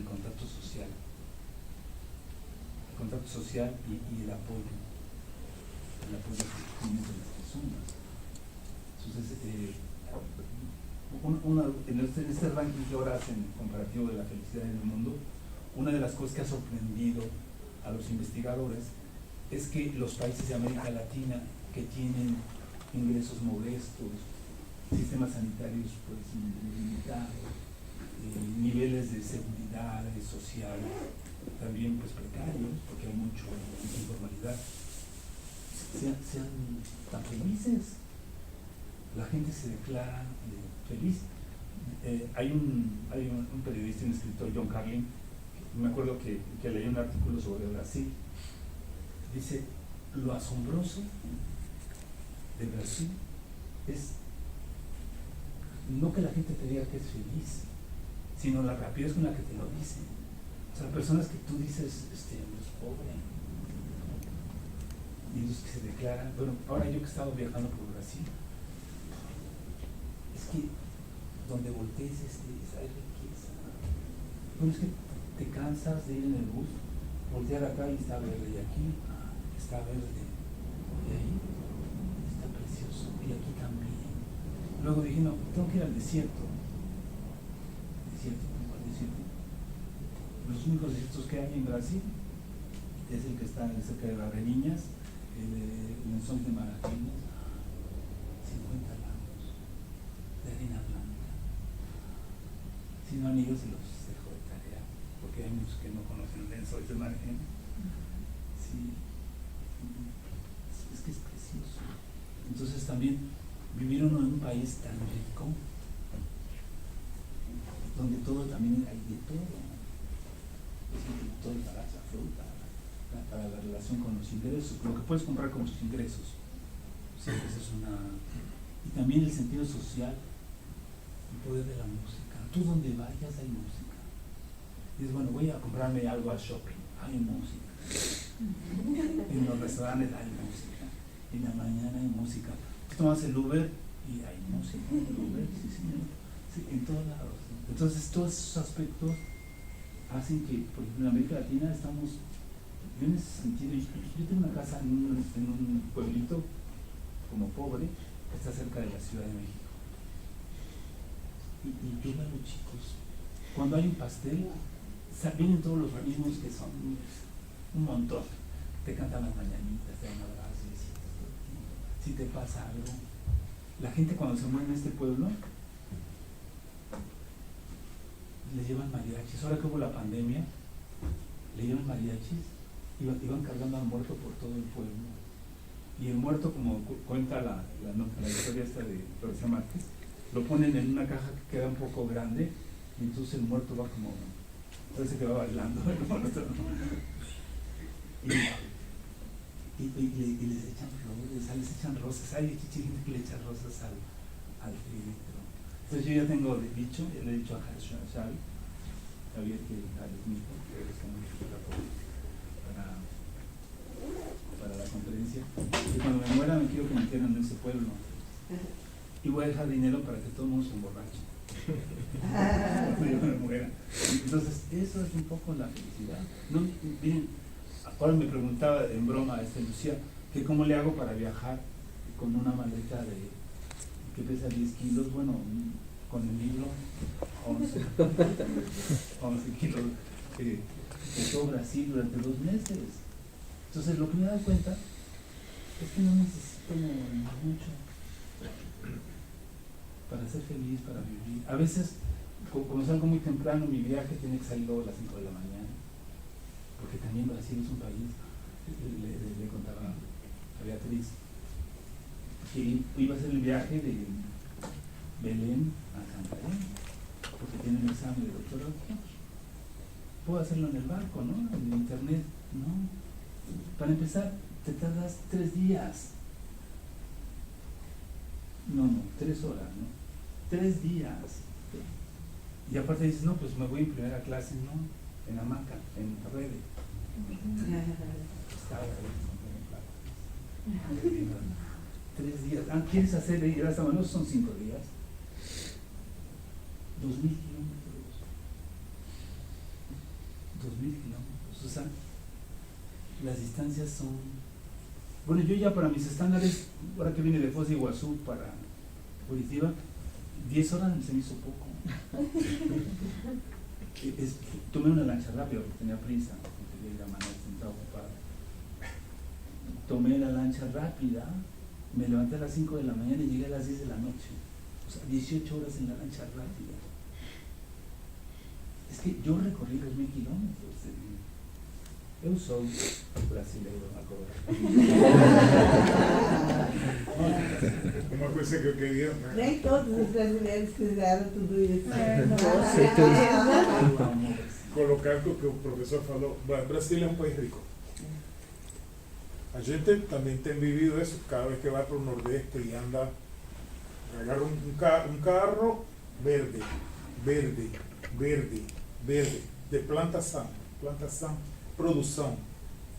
contacto social. El contacto social y el apoyo. El apoyo de las personas. Entonces, en este ranking que ahora hacen comparativo de la felicidad en el mundo, una de las cosas que ha sorprendido a los investigadores es que los países de América Latina que tienen ingresos modestos, sistemas sanitarios pues limitados, niveles de seguridad social también pues precarios, porque hay mucha informalidad, sean tan felices. La gente se declara feliz. Hay un periodista y un escritor, John Carlin, me acuerdo que leí un artículo sobre Brasil. Dice, lo asombroso de Brasil es no que la gente te diga que es feliz, sino la rapidez con la que te lo dicen. O sea, personas que tú dices, es pobre, y los que se declaran, bueno, ahora yo que he estado viajando por Brasil, es que donde voltees hay riqueza. Bueno, es que te cansas de ir en el bus, voltear acá y está verde, y aquí está verde, y ahí está precioso, y aquí también. Luego dije, no, tengo que ir al desierto. Los únicos desiertos que hay en Brasil es el que está cerca de Barreniñas, el Enzón de Maracanas, 50 lagos de arena blanca. Si no han ido, se los dejo de tarea, porque hay muchos que no conocen el Enzón de Maracanas. Sí, es que es precioso. Entonces también vivir uno en un país tan rico, donde todo también hay de todo. Todo para la fruta, para la relación con los ingresos, lo que puedes comprar con tus ingresos. O sea, esa es una. Y también el sentido social, el poder de la música. Tú donde vayas hay música. Dices, bueno, voy a comprarme algo al shopping, hay música. En los restaurantes hay música. En la mañana hay música. Tú tomas el Uber y hay música. El Uber, sí, señor. Sí, en todos lados. Entonces, todos esos aspectos hacen que, por ejemplo, en América Latina estamos, yo en ese sentido, yo tengo una casa en un pueblito como pobre, que está cerca de la Ciudad de México. Y yo veo a los chicos, cuando hay un pastel, vienen todos los ritmos que son un montón. Te cantan las mañanitas, te dan abrazos, besitos, todo el tiempo. Si te pasa algo, la gente cuando se muere en este pueblo, le llevan mariachis. Ahora que hubo la pandemia, le llevan mariachis y iban cargando al muerto por todo el pueblo. Y el muerto, como cuenta la historia esta de Florencia Márquez, lo ponen en una caja que queda un poco grande y entonces el muerto va como, parece que va bailando el muerto, ¿no? Y les echan flores, les echan rosas. Hay gente que le echa rosas al féretro. Entonces yo ya tengo dicho, ya le he dicho a Xavi, Javier, que es mi hijo, que está muy para la conferencia, y cuando me muera me quiero que me entierren en ese pueblo. Y voy a dejar dinero para que todo el mundo se emborrache. Cuando yo me muera. Entonces, eso es un poco la felicidad. No, miren, ahora me preguntaba en broma Lucía, que cómo le hago para viajar con una maleta que pesa 10 kilos, bueno, con el libro 11 kilos de todo Brasil durante 2 meses. Entonces lo que me he dado cuenta es que no necesito mucho para ser feliz, para vivir. A veces, como salgo muy temprano, mi viaje tiene que salir luego a las 5 de la mañana, porque también Brasil es un país, le contaba a Beatriz, que iba a hacer el viaje de Belén a Cantarén, porque tiene un examen de doctorado. Puedo hacerlo en el barco, ¿no? En internet, no. Para empezar, te tardas 3 días. No, 3 horas, ¿no? 3 días. Y aparte dices, no, pues me voy en primera clase, ¿no? En hamaca, en Rede. Estaba ahí, 3 días. ¿Quieres hacer ir hasta Manos? Son 5 días. 2,000 kilómetros. 2,000 kilómetros. O sea, las distancias son. Bueno, yo ya para mis estándares, ahora que vine de Foz de Iguazú para Curitiba, 10 horas se me hizo poco. Tomé una lancha rápida porque tenía prisa, porque quería ir a Manuel, estaba ocupado. Tomé la lancha rápida, me levanté a las 5 de la mañana y llegué a las 10 de la noche. O sea, 18 horas en la lancha rápida. Es que yo recorrí 2.000 kilómetros. Eu sou brasileiro agora. Uma coisa que eu queria, né? Nem todos os brasileiros fizeram tudo isso. Com certeza. Colocar o que o professor falou. Brasil é um país rico. A gente também tem vivido isso cada vez que vai para o Nordeste e anda, agarra um carro verde, verde, verde, verde, de plantação, produção,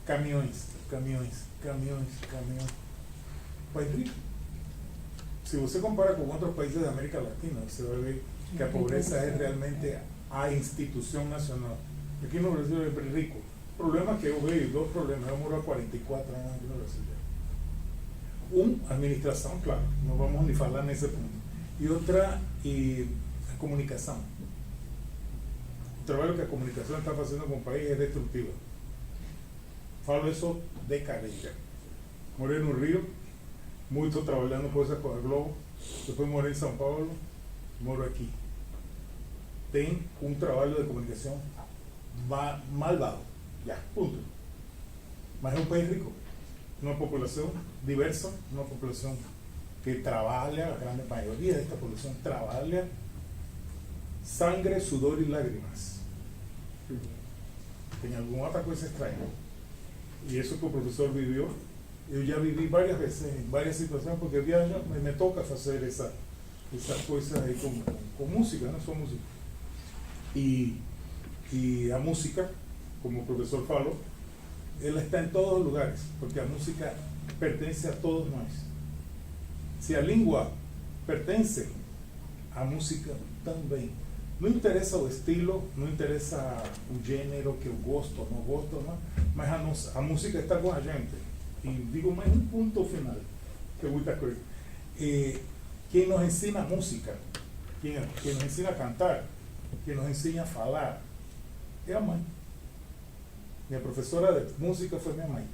caminhões. País rico. Se você compara com outros países da América Latina, você vai ver que a pobreza é realmente a instituição nacional. Aqui no Brasil é rico. O problema é que eu vejo dois problemas. Eu moro há 44 anos aqui no Brasil. Administração, claro, não vamos nem falar nesse ponto. E outra, a comunicação. O trabalho que a comunicação está fazendo com o país é destrutivo. Falo isso de cadeia. Morei no Rio, muito trabalhando coisas com a Globo. Depois morei em São Paulo, moro aqui. Tem um trabalho de comunicação malvado. Já, ponto. Mas é um país rico. Uma população diversa, uma população que trabalha, a grande maioria desta população trabalha sangre, sudor e lágrimas. Tem alguma outra coisa estranha. E isso que o professor viveu, eu já vivi várias vezes, em várias situações, porque viajo, me toca fazer essas coisas aí com música, não só música. E a música, como o professor falou, ela está em todos os lugares, porque a música pertence a todos nós. Se a língua pertence, a música também. Não interessa o estilo, não interessa o gênero que eu gosto ou não gosto, não? Mas a música está com a gente. E digo mais um ponto final, que é muita coisa. Quem nos ensina música, quem nos ensina a cantar, quem nos ensina a falar, é a mãe. Minha professora de música foi minha mãe.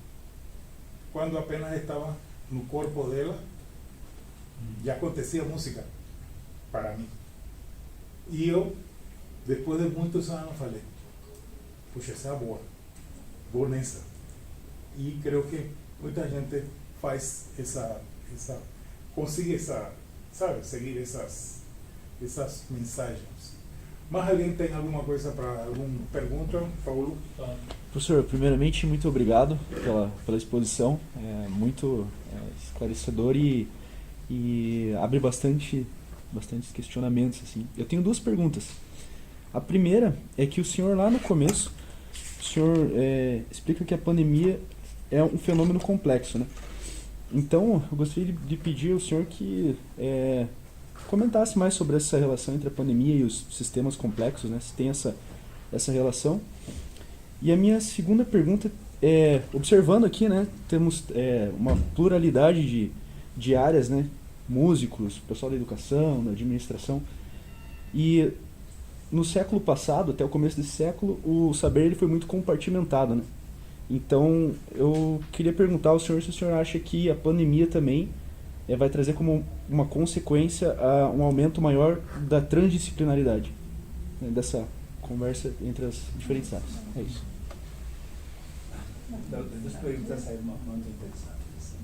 Quando apenas estava no corpo dela, já acontecia música para mim. E eu, depois de muitos anos, falei, puxa, essa é boa, vou nessa. E creio que muita gente faz consegue seguir essas mensagens. Mas alguém tem alguma coisa para alguma pergunta, Paulo? Professor, primeiramente, muito obrigado pela exposição, é muito esclarecedor e abre bastantes questionamentos. Assim. Eu tenho duas perguntas. A primeira é que o senhor, lá no começo, o senhor explica que a pandemia é um fenômeno complexo, né? Então, eu gostaria de pedir ao senhor que comentasse mais sobre essa relação entre a pandemia e os sistemas complexos, né? Se tem essa relação. E a minha segunda pergunta é, observando aqui, né, temos uma pluralidade de áreas, né? Músicos, pessoal da educação, da administração. E no século passado, até o começo desse século, o saber ele foi muito compartimentado, né? Então, eu queria perguntar ao senhor se o senhor acha que a pandemia também vai trazer como uma consequência um aumento maior da transdisciplinaridade, né, dessa conversa entre as diferentes áreas. É isso. Dos perguntas aí muito interessantes.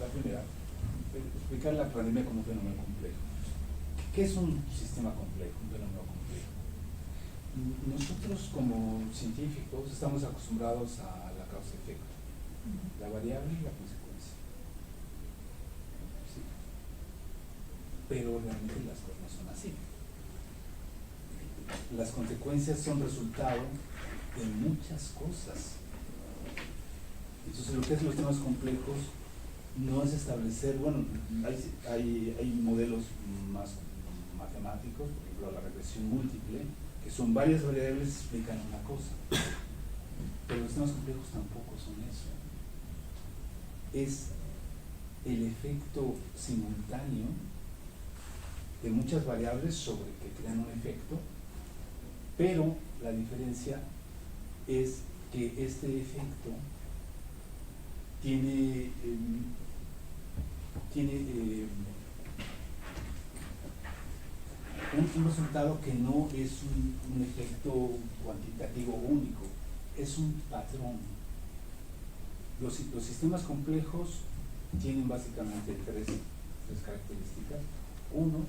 La primera, explicar la pandemia como un fenómeno complejo. ¿Qué es un sistema complejo, un fenómeno complejo? Nosotros como científicos estamos acostumbrados a la causa-efecto, la variable y la consecuencia. ¿Sí? Pero realmente las cosas no son así. Las consecuencias son resultado de muchas cosas. Entonces, lo que hacen los temas complejos no es establecer, bueno, hay modelos más matemáticos, por ejemplo, la regresión múltiple, que son varias variables que explican una cosa. Pero los temas complejos tampoco son eso. Es el efecto simultáneo de muchas variables sobre que crean un efecto Pero la diferencia es que este efecto tiene un resultado que no es un efecto cuantitativo único, es un patrón. Los sistemas complejos tienen básicamente tres características. Uno,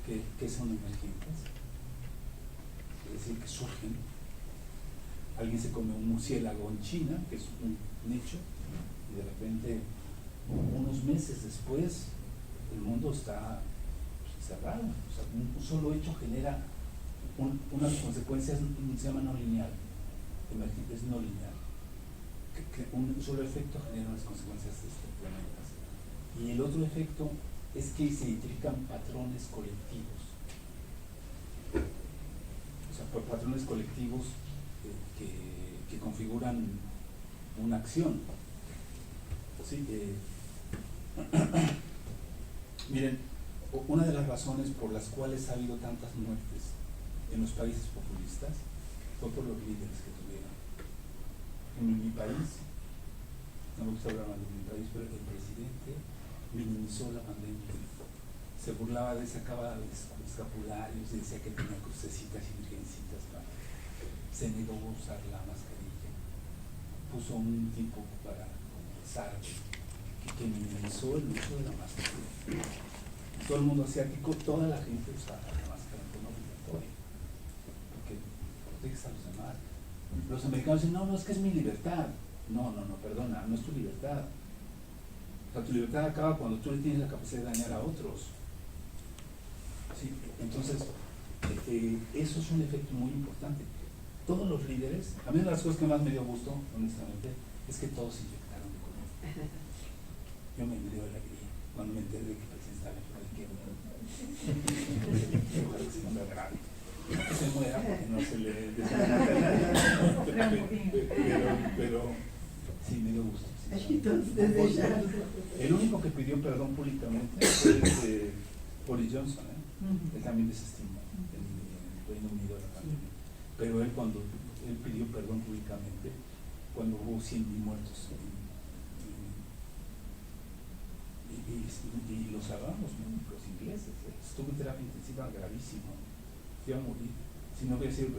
que son emergentes, es decir, que surgen. Alguien se come un murciélago en China, que es un hecho, y de repente, unos meses después, el mundo está cerrado. O sea, un solo hecho genera unas consecuencias, se llama no lineal. Emergente es no lineal. Que un solo efecto genera unas consecuencias planetas. Y el otro efecto es que se identifican patrones colectivos. O sea, por patrones colectivos que configuran una acción. ¿Sí? Miren, una de las razones por las cuales ha habido tantas muertes en los países populistas fue por los líderes que tuvieron. En mi país, no me gusta hablar mal de mi país, pero el presidente minimizó la pandemia. Se burlaba de, sacaba escapularios y decía que tenía crucecitas y virgencitas. Se negó a usar la mascarilla. Puso un tipo para conversar que minimizó el uso de la mascarilla. Todo el mundo asiático, toda la gente usaba la máscara en forma obligatoria. Porque proteges a los demás. Los americanos dicen, no, es que es mi libertad. No, perdona, no es tu libertad. O sea, tu libertad acaba cuando tú tienes la capacidad de dañar a otros. ¿Sí? Entonces, eso es un efecto muy importante. Todos los líderes, a mí una de las cosas que más me dio gusto, honestamente, es que todos se inyectaron de COVID. Yo me dio alegría cuando me enteré de que el presidente estaba enfermo. Ojalá que se no me agrave. Que se muera porque no se le pero sí, me dio gusto. Sí, Acho que todos desejaram. el único que pidió perdón públicamente fue Boris Johnson, Él también desestimó el Reino Unido la pandemia. Pero él pidió perdón públicamente cuando hubo 100.000 muertos y los salvamos, ¿no? Los ingleses. Estuvo en terapia intensiva gravísimo. Iba a morir. Si no hubiera sido el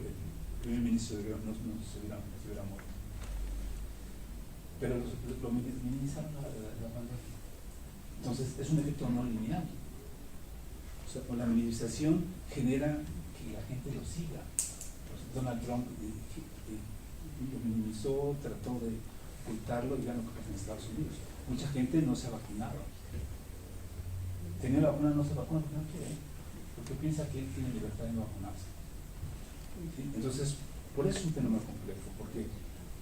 primer ministro, no se hubiera muerto. Pero lo minimizaron la pandemia. Entonces, es un efecto no lineal. O sea, con la minimización genera que la gente lo siga. Donald Trump lo minimizó, trató de ocultarlo y vean lo que pasa en Estados Unidos. Mucha gente no se ha vacunado. Tenía la vacuna, no se vacuna porque no quiere, porque piensa que él tiene libertad de no vacunarse. ¿Sí? Entonces, por eso es un fenómeno complejo, porque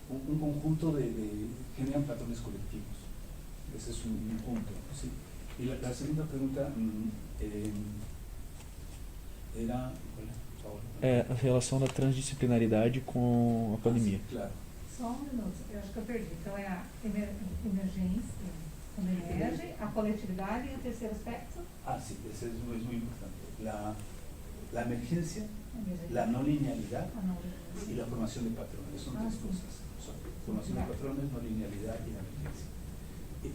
un conjunto generan patrones colectivos. Ese es un punto. ¿Sí? Y la segunda pregunta era... A relação da transdisciplinaridade com a pandemia. Claro. Só um minuto, eu acho que eu perdi. Então é a emergência, quando emerge, a coletividade e o terceiro aspecto? Sí, eso es muy importante. La emergencia, la no linealidad y la formación de patrones. Son tres cosas. Formación de patrones, no linealidad y la emergencia.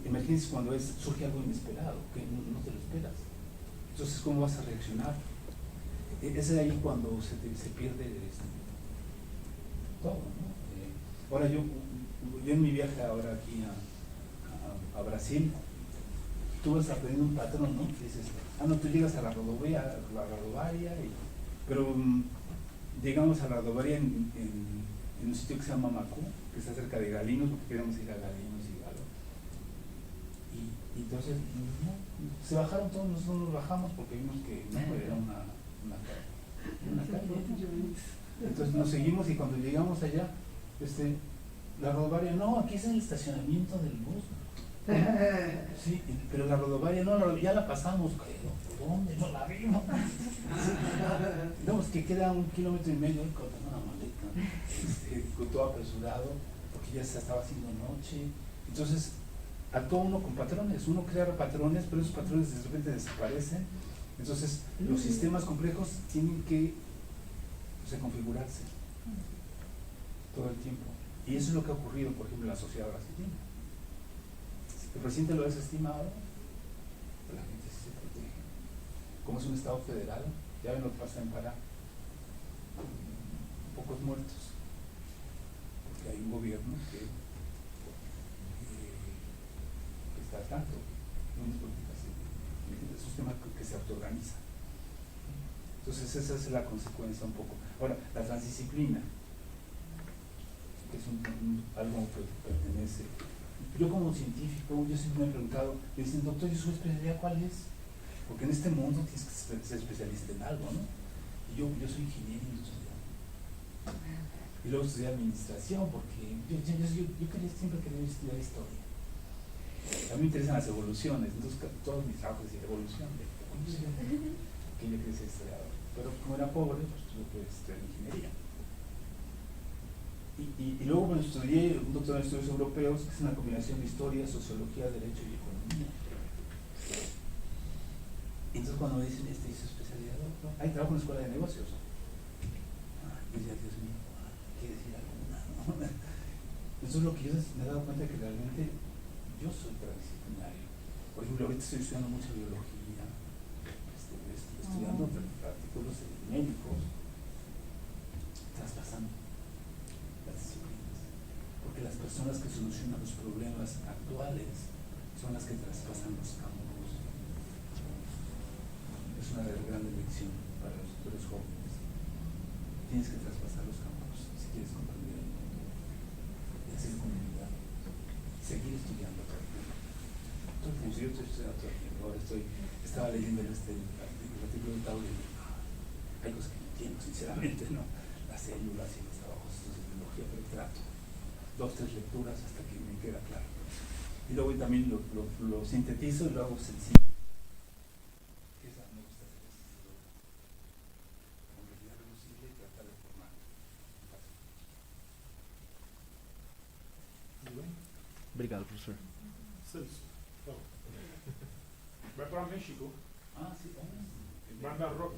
Emergencia es cuando surge algo inesperado, que no te lo esperas. Entonces, ¿cómo vas a reaccionar? Es de ahí cuando se pierde todo, ¿no? Ahora yo en mi viaje ahora aquí a Brasil, tú vas aprendiendo un patrón, ¿no? Dices, tú llegas a la rodovaria, pero llegamos a la rodovaria en un sitio que se llama Macú, que está cerca de Galinos, porque queríamos ir a Galinos y Galo. Y entonces, se bajaron todos, nosotros nos bajamos porque vimos que no era una calle. Entonces nos seguimos y cuando llegamos allá, la rodovaria, no, aquí es el estacionamiento del bus. Sí, pero la rodovaria no, ya la pasamos. ¿Dónde? No la vimos. No, es que queda 1,5 kilómetros con una maleta. Todo apresurado, porque ya se estaba haciendo noche. Entonces, actúa uno con patrones. Uno crea patrones, pero esos patrones de repente desaparecen. Entonces, los sistemas complejos tienen que pues, a configurarse todo el tiempo. Y eso es lo que ha ocurrido, por ejemplo, en la sociedad brasileña. Si el presidente lo ha desestimado, la gente se protege. Como es un estado federal, ya ven lo que pasa en Pará. Pocos muertos, porque hay un gobierno que está al tanto de unas políticas, es un sistema que se autoorganiza. Entonces esa es la consecuencia un poco. Ahora, la transdisciplina, que es algo que pertenece. Yo como científico, yo siempre me he preguntado, me dicen, doctor, ¿y su especialidad cuál es? Porque en este mundo tienes que ser especialista en algo, ¿no? Y yo soy ingeniero industrial. Y luego estudié administración, porque yo siempre quería estudiar historia. A mí me interesan las evoluciones, entonces todos mis trabajos de evolución, de evolución, que yo quería ser historiador. Pero como era pobre, pues tuve que estudiar ingeniería. Y luego pues, estudié un doctorado en estudios europeos, que es una combinación de historia, sociología, derecho y economía. Y entonces cuando me dicen, hizo especialidad, ¿no? Hay trabajo en la escuela de negocios. Y decía, Dios mío, ¿qué decir alguna? ¿No? Eso es lo que yo me he dado cuenta que realmente yo soy transdisciplinario. Por ejemplo, ahorita estoy estudiando mucha biología, estudiando artículos médicos, traspasando las disciplinas. Porque las personas que solucionan los problemas actuales son las que traspasan los campos. Es una gran lección para los futuros jóvenes. Tienes que traspasar los campos si quieres comprender el mundo y hacer comunidad. Seguir estudiando todo el tiempo. Yo estoy estudiando todo el tiempo. Ahora estaba leyendo el artículo de Tauro y hay cosas que no entiendo, sinceramente, ¿no? Las células y los trabajos de biología, pero trato 2 o 3 lecturas hasta que me queda claro. Y luego también lo sintetizo y lo hago sencillo. Me gusta hacer esto. Con realidad reducible y tratar de formar. Muy bien. Obrigado, professor. Celso. Vai para México. Ah, sí, Banda rock.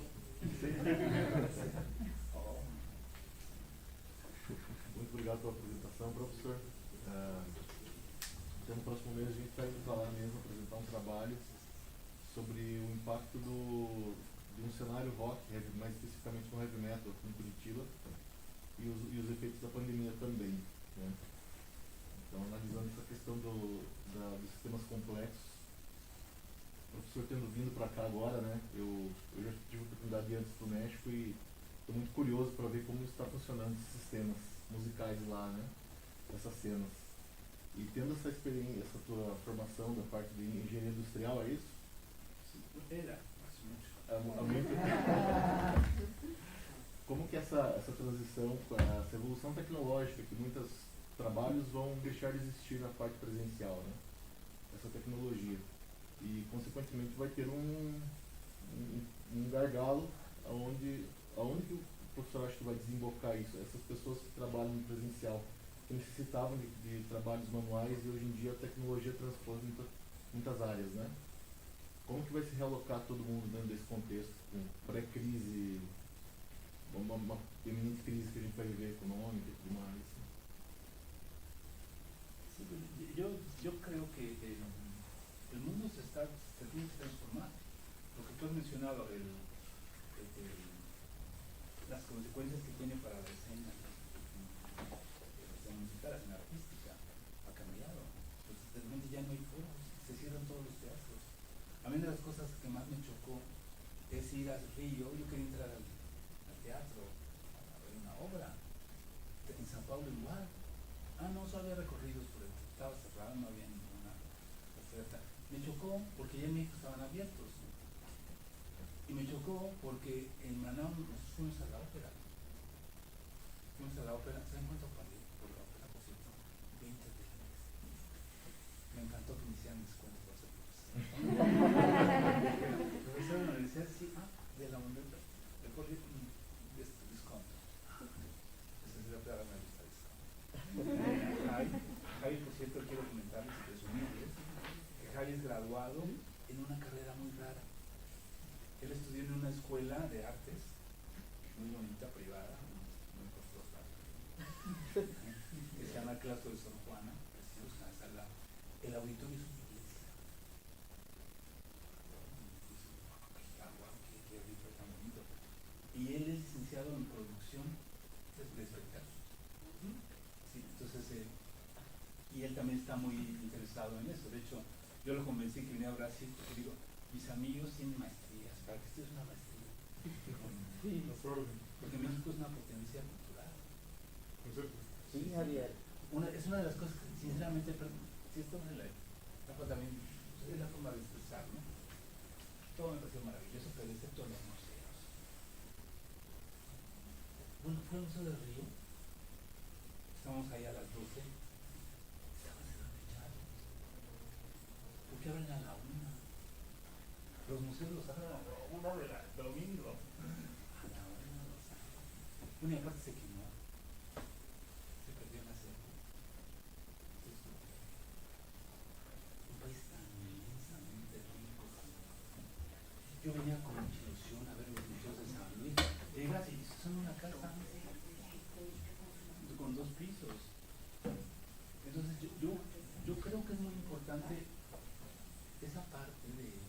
Muito obrigado pela apresentação, professor. Então, no próximo mês a gente vai indo para lá mesmo apresentar um trabalho sobre o impacto de um cenário rock, mais especificamente no heavy metal aqui em Curitiba, e os efeitos da pandemia também, né? Então, analisando essa questão dos sistemas complexos, o professor tendo vindo para cá agora, né? Eu já tive a oportunidade de ir antes do México e estou muito curioso para ver como está funcionando esses sistemas musicais lá, né? Essas cenas. E tendo essa experiência, essa tua formação da parte de engenharia industrial, é isso? Era, como que essa transição, essa evolução tecnológica, que muitos trabalhos vão deixar de existir na parte presencial, né? Essa tecnologia. E, consequentemente, vai ter um gargalo onde que o professor acha que vai desembocar isso? Essas pessoas que trabalham no presencial, que necessitavam de trabalhos manuais e hoje em dia a tecnologia transpôs muitas áreas, né? Como que vai se realocar todo mundo dentro desse contexto, com pré-crise, uma iminente crise que a gente vai viver econômica e tudo mais? Yo creo que el mundo se tiene que transformar. Lo que tú has mencionado, las consecuencias que tiene para la escena musical, la escena artística, ha cambiado. Pues, realmente ya no hay foros, se cierran todos los teatros. A mí de las cosas que más me chocó es ir al Río. Yo quería entrar al teatro a ver una obra. En Sao Paulo igual. No había recorridos por el, estaba cerrado, no había ninguna oferta. Me chocó porque ya en México estaban abiertos. Y me chocó porque en Manaus nos fuimos a la ópera. ¿Saben cuánto pagué por la ópera, por cierto? 20 dólares. Me encantó que me hicieran descuento por ser profesor de la universidad, sí, de la universidad, de correr descuento. Esa es la ópera, me gusta descuento. Javi, por cierto, quiero comentarles y presumirles que Javi es graduado en una carrera muy rara. Él estudió en una escuela de artes muy bonita, privada, muy costosa, que se llama Claustro de Sor Juana, preciosa, el auditorio es una iglesia. Qué auditorio tan bonito. Y él es licenciado en producción de espectáculos. Sí, entonces, y él también está muy interesado en eso. De hecho, yo lo convencí que viniera a Brasil porque digo, mis amigos tienen maestrías, para que estudies una maestría. Sí, Porque México es una potencia cultural. sí, Javier. Es una de las cosas que, sinceramente, si estamos en la etapa también, pues, es la forma de expresar, ¿no? Todo me pareció maravilloso, pero excepto los museos. Bueno, fue el Museo del Río. Estábamos ahí a las 12. Estaban cerrados. ¿Por qué abren a la 1? Los museos los abren a la 1 del domingo. A la 1 los abren. Bueno, y aparte se quemó. Se perdió el acervo. Un país tan inmensamente rico. Yo venía con mucha ilusión a ver los museos de San Luis. Llegas y son una casa con 2 pisos. Entonces yo creo que es muy importante esa parte de...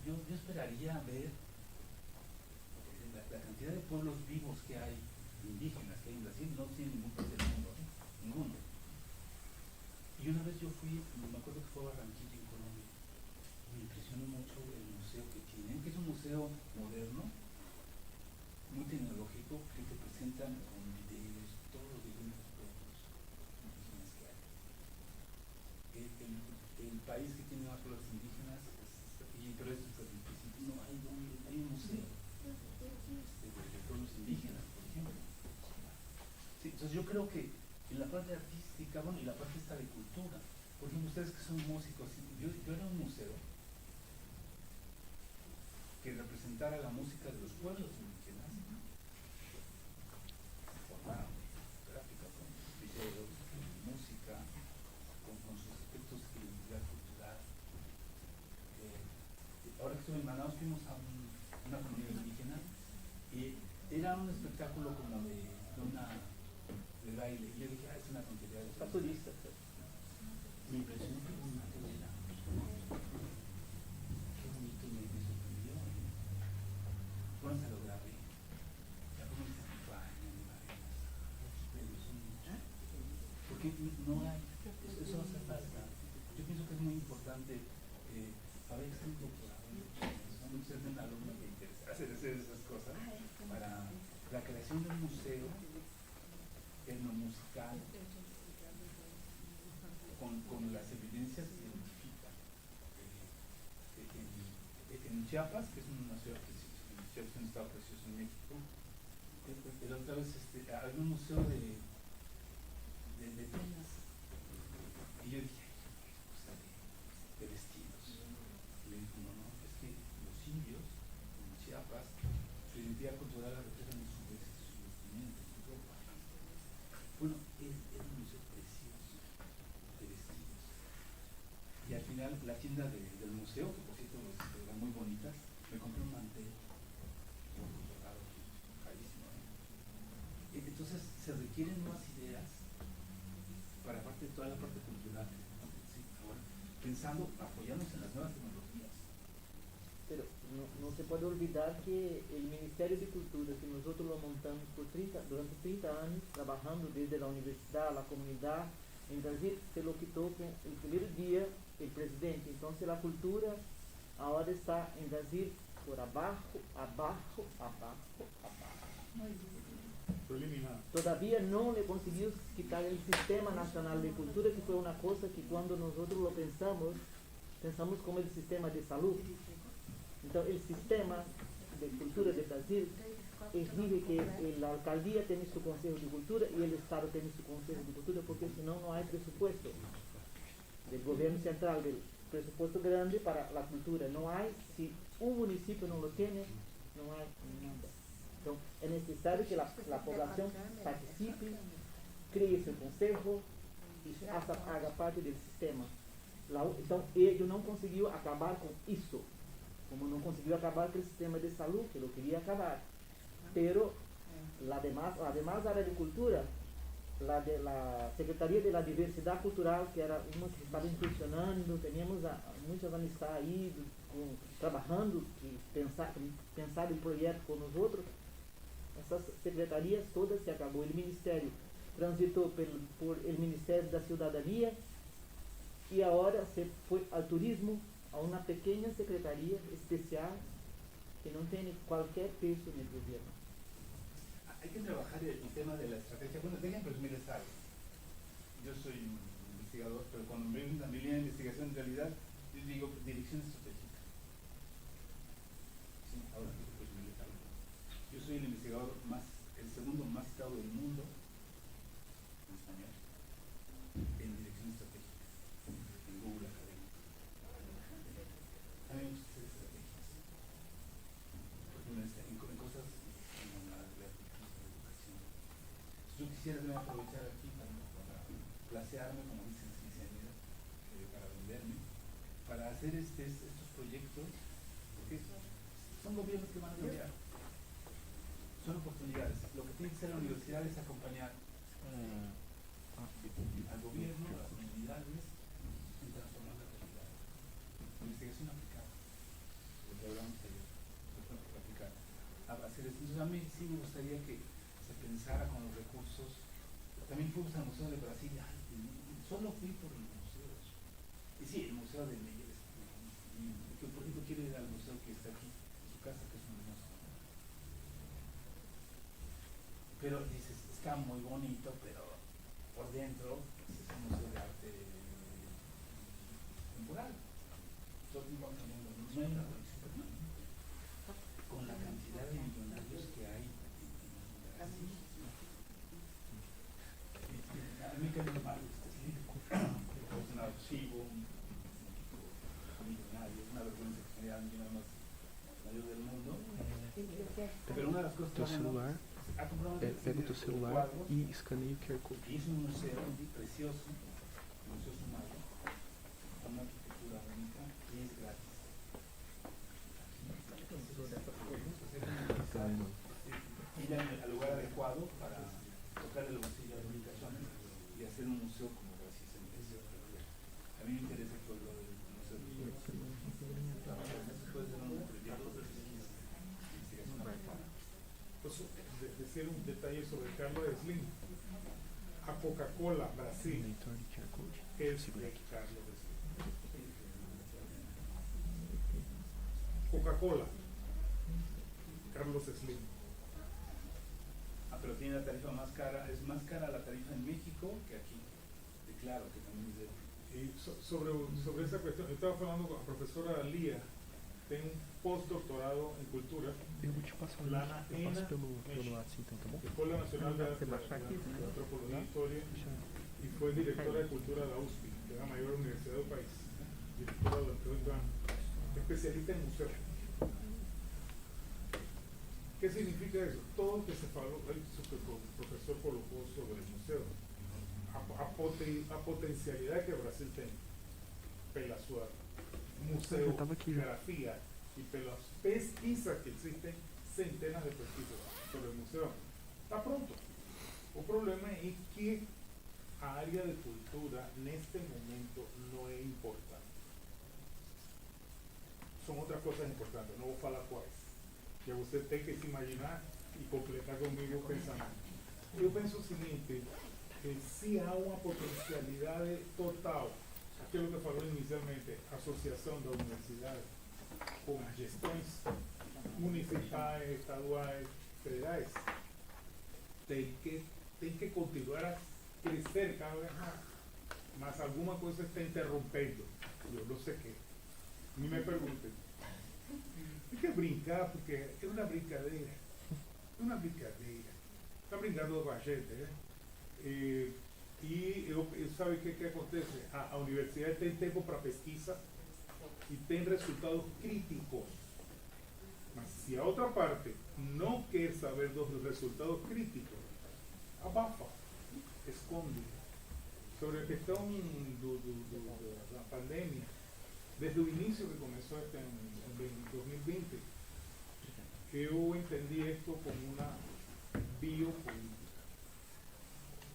Yo esperaría ver la cantidad de pueblos vivos que hay, indígenas que hay en Brasil, no tiene ningún país del mundo, ninguno. Y una vez yo fui, me acuerdo que fue a Barranquilla, en Colombia, me impresionó mucho el museo que tienen, que es un museo moderno, muy tecnológico, que te presentan con videos todos los diferentes pueblos indígenas que hay. El país que tiene más pueblos indígenas, pero esto es difícil, no hay un museo de pueblos indígenas, por ejemplo. Sí, entonces yo creo que en la parte artística, bueno, y la parte esta de cultura, por ejemplo, ustedes que son músicos, yo era un museo que representara la música de los pueblos indígenas, formaron gráfica, con videos, con música, con sus aspectos de identidad cultural. Ahora que estuve en Manaus, fuimos a una comunidad indígena y era un espectáculo como de baile. Y yo dije, es una tontería de Caturista. me impresionó que bonito era. Qué bonito, me sorprendió. Bueno, se lo grabé. Ya como se acompañan, me gustó mucho. Porque no hay, eso hace falta. Yo pienso que es muy importante saber que es un doctorado. No ser un alumno que interesa hacer esas cosas para la creación de un museo etnomusical con las evidencias científicas. En Chiapas, que es una ciudad preciosa, Chiapas es un estado precioso en México, la otra vez había un museo de telas. Y yo dije, o sea, de vestidos. Y le dijo, no, es que los indios en Chiapas, su identidad cultural la reflejan en su vestimenta, en su ropa. Bueno, era un museo precioso de vestidos. Y al final la tienda del museo, que por cierto eran muy bonitas, me compré un mantel carísimo. Entonces se requieren nuevas ideas para toda la parte cultural. ¿Sí? Ahora, pensando, apoyarnos en las nuevas tecnologías. Pero no se puede olvidar que el Ministerio de Cultura, que nosotros lo montamos durante 30 años, trabajando desde la universidad, la comunidad, en Brasil, se lo quitó con el primer día el presidente. Entonces la cultura ahora está en Brasil por abajo. Fue eliminado. Todavía no le conseguimos quitar el Sistema Nacional de Cultura, que fue una cosa que cuando nosotros lo pensamos como el sistema de salud. Entonces el sistema de cultura de Brasil exige que la alcaldía tiene su consejo de cultura y el Estado tiene su consejo de cultura, porque si no, no hay presupuesto del gobierno central, del presupuesto grande para la cultura. No hay, si un municipio no lo tiene, no hay nada. Entonces es necesario que la población participe, cree su consejo y haga parte del sistema. Então ele não conseguiu acabar com isso. como no consiguió acabar con el sistema de salud, que lo quería acabar. Pero la demás área de cultura, la de la Secretaría de la Diversidad Cultural, que era uma que estaba impulsionando, teníamos muchas amistades ahí trabajando, que pensar el proyecto con nosotros. Essas secretarias todas se acabou. O Ministério transitou por el Ministério da Cidadania e agora se foi ao turismo, a uma pequena secretaria especial que não tem qualquer peso no governo. Hay que trabajar el tema de la estrategia. Bueno, déjenme resumirles algo. Yo soy un investigador, pero cuando me ven a mi línea de investigación, en realidad, yo digo dirección estratégica. Sí, ahora quiero resumirles algo. Yo soy el investigador el segundo más citado del mundo, en español, en dirección estratégica, en Google Academy. A mí me gusta hacer estrategias. Por ejemplo, en cosas como la educación. Yo quisiera también aprovechar aquí para placearme, como dicen las licenciadas, para venderme, para hacer estos proyectos, porque son gobiernos que van a cambiar. Son oportunidades. Lo que tiene que hacer la universidad es acompañar al gobierno, a las comunidades, en transformar la realidad. Investigación aplicada. Lo que hablamos ayer. Aplicar. Hacer esto. Entonces a mí sí me gustaría que se pensara con los recursos. También fuimos al Museo de Brasil. Solo fui por los museos. Y sí, el Museo de Leyes. Que por ejemplo quiero ir al museo que está aquí, en su casa, que es un hermoso. Pero dices, está muy bonito, pero por dentro pues, es un museo de arte temporal. Todo el tiempo cambiando. No hay una conexión permanente. Con la cantidad de millonarios que hay en Brasil. A mí me cae mal este libro. Es un archivo, un millonario, una vergüenza que genera alguien más mayor del mundo. Pero una de las cosas que celular. Pega o teu celular e escaneia o QR Code. Y es un museo precioso, el Museo Sumario, con una arquitectura única y es gratis. Ir al lugar adecuado para tocar el bolsillo a las personas y hacer un museo como Brasil se merece. A mí me interesa el pueblo del Museo de trabajar en eso, puede ser un proyecto de investigación aplicada. Decir un detalle sobre Carlos Slim. A Coca-Cola Brasil es de Carlos Slim. Coca-Cola, Carlos Slim. Pero tiene la tarifa más cara, es más cara la tarifa en México que aquí. Y claro, que también es de... Y sobre esa cuestión, yo estaba hablando con la profesora Lía, tem um pós-doutorado em cultura lá na ENA, Escola Nacional de Antropología e Historia, e foi diretora de cultura da USP, que é a maior universidade do país, directora durante 8 anos, especialista em museu. ¿Qué significa eso? Todo lo que se faló, el profesor colocó sobre el museo, a potencialidad que Brasil tiene, pela sua museografía y pelas pesquisas que existen, centenas de pesquisas sobre el museo. Está pronto. O problema é que a área de cultura neste momento não é importante. São outras coisas importantes, não vou falar quais. Que você tem que se imaginar e completar comigo o pensamento. Eu penso o seguinte, que se há uma potencialidade total, aquilo que falou inicialmente, associação da universidade com as gestões municipais, estaduais, federais, tem que continuar a crescer cada vez mais. Mas alguma coisa está interrompendo. Eu não sei o que. Nem me perguntem. Tem que brincar, porque é uma brincadeira. É uma brincadeira. Está brincando com a gente, né? E eu sabe o que acontece? A universidade tem tempo para pesquisa e tem resultados críticos. Mas se a outra parte não quer saber dos resultados críticos, abafa, esconde. Sobre a questão da pandemia, desde el inicio que comenzó este en 2020, yo entendí esto como una biopolítica.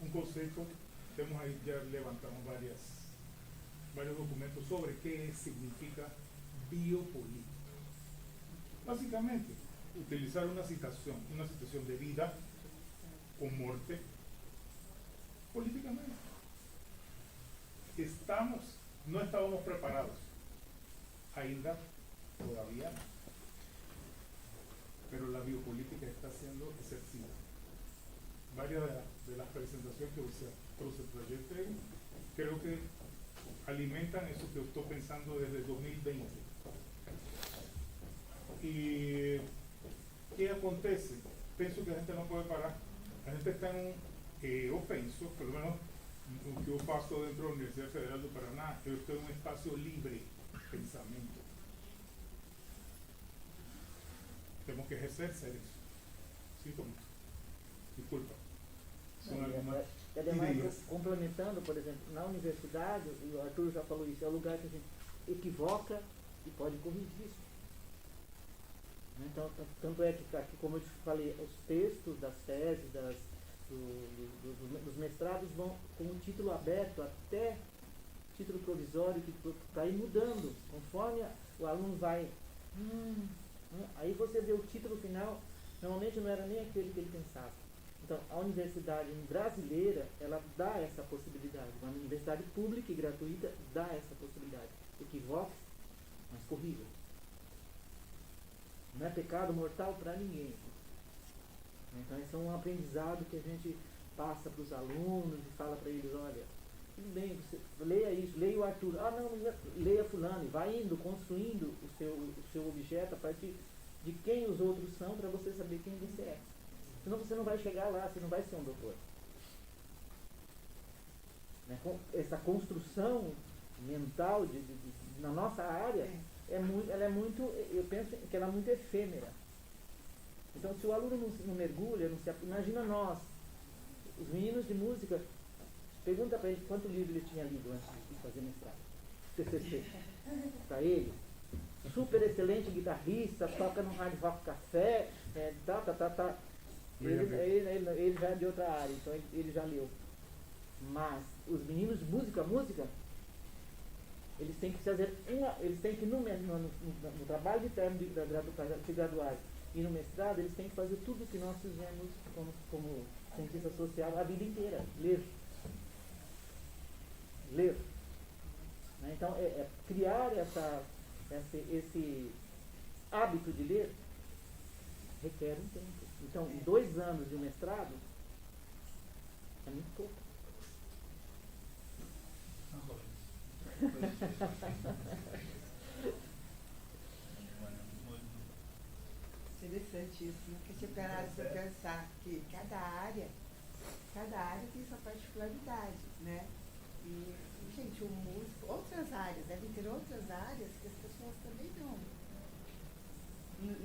Un concepto, hemos ahí ya levantamos varios documentos sobre qué significa biopolítica. Básicamente, utilizar una situación de vida o muerte políticamente. No estábamos preparados, ainda todavía no. Pero la biopolítica está siendo ejercida. Varias de las presentaciones que usted proyecté, creo que alimentan eso que estoy pensando desde el 2020. ¿Y qué acontece? Pienso que la gente no puede parar. La gente está en un, yo pienso, por lo menos lo que yo paso dentro de la Universidad Federal de Paraná, yo estoy en un espacio libre de pensamiento. Tenemos que ejercer eso. Sí, Tomás. Disculpa. Son algumas E ademais, ideias. complementando, por exemplo, na universidade, e o Arthur já falou isso, é o lugar que a gente equivoca e pode corrigir isso. Então, tanto é que aqui, como eu te falei, os textos das teses, dos mestrados vão com o título aberto até título provisório, que está aí mudando, conforme o aluno vai. Aí você vê o título final, normalmente não era nem aquele que ele pensava. Então, a universidade brasileira, ela dá essa possibilidade. Uma universidade pública e gratuita dá essa possibilidade. Equivoque, mas corrija. Não é pecado mortal para ninguém. Então, esse é um aprendizado que a gente passa para os alunos e fala para eles, olha, tudo bem, você leia isso, leia o Arthur. Ah, não, leia fulano. E vai indo, construindo o seu objeto a partir de quem os outros são para você saber quem você é. Senão você não vai chegar lá, você não vai ser um doutor. Né? Essa construção mental na nossa área, ela é muito, eu penso que ela é muito efêmera. Então, se o aluno não mergulha, imagina nós, os meninos de música, pergunta para ele quanto livro ele tinha lido antes de fazer mestrado. TCC. Para ele, super excelente guitarrista, toca no Hard Rock Café, Ele já é de outra área, então ele já leu. Mas os meninos de música, eles têm que fazer eles têm que no trabalho de término de graduar e no mestrado, eles têm que fazer tudo o que nós fizemos como cientista social a vida inteira, ler. Né? Então, criar esse hábito de ler requer um tempo. Então, 2 anos de mestrado é muito pouco. Interessantíssimo, que tinha parado para pensar que cada área tem sua particularidade, né? E, gente, o músico, outras áreas, devem ter outras áreas que as pessoas também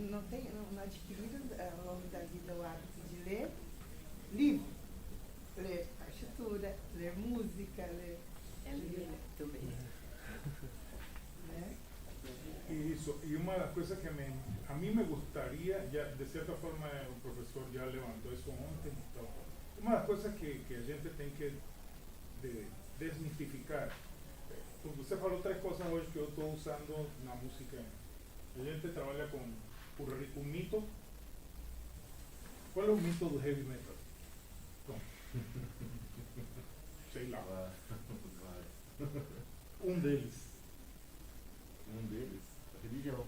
não adquiriram ao longo da vida o hábito de ler livro, ler partitura, ler música, ler também. Né? Isso, e uma coisa que a mim me gostaria, já, de certa forma o professor já levantou isso ontem, então, uma coisa que a gente tem que desmistificar, você falou 3 coisas hoje que eu estou usando na música. A gente trabalha com o mito. Qual é o mito do heavy metal? Bom, sei lá. Um deles. Religião.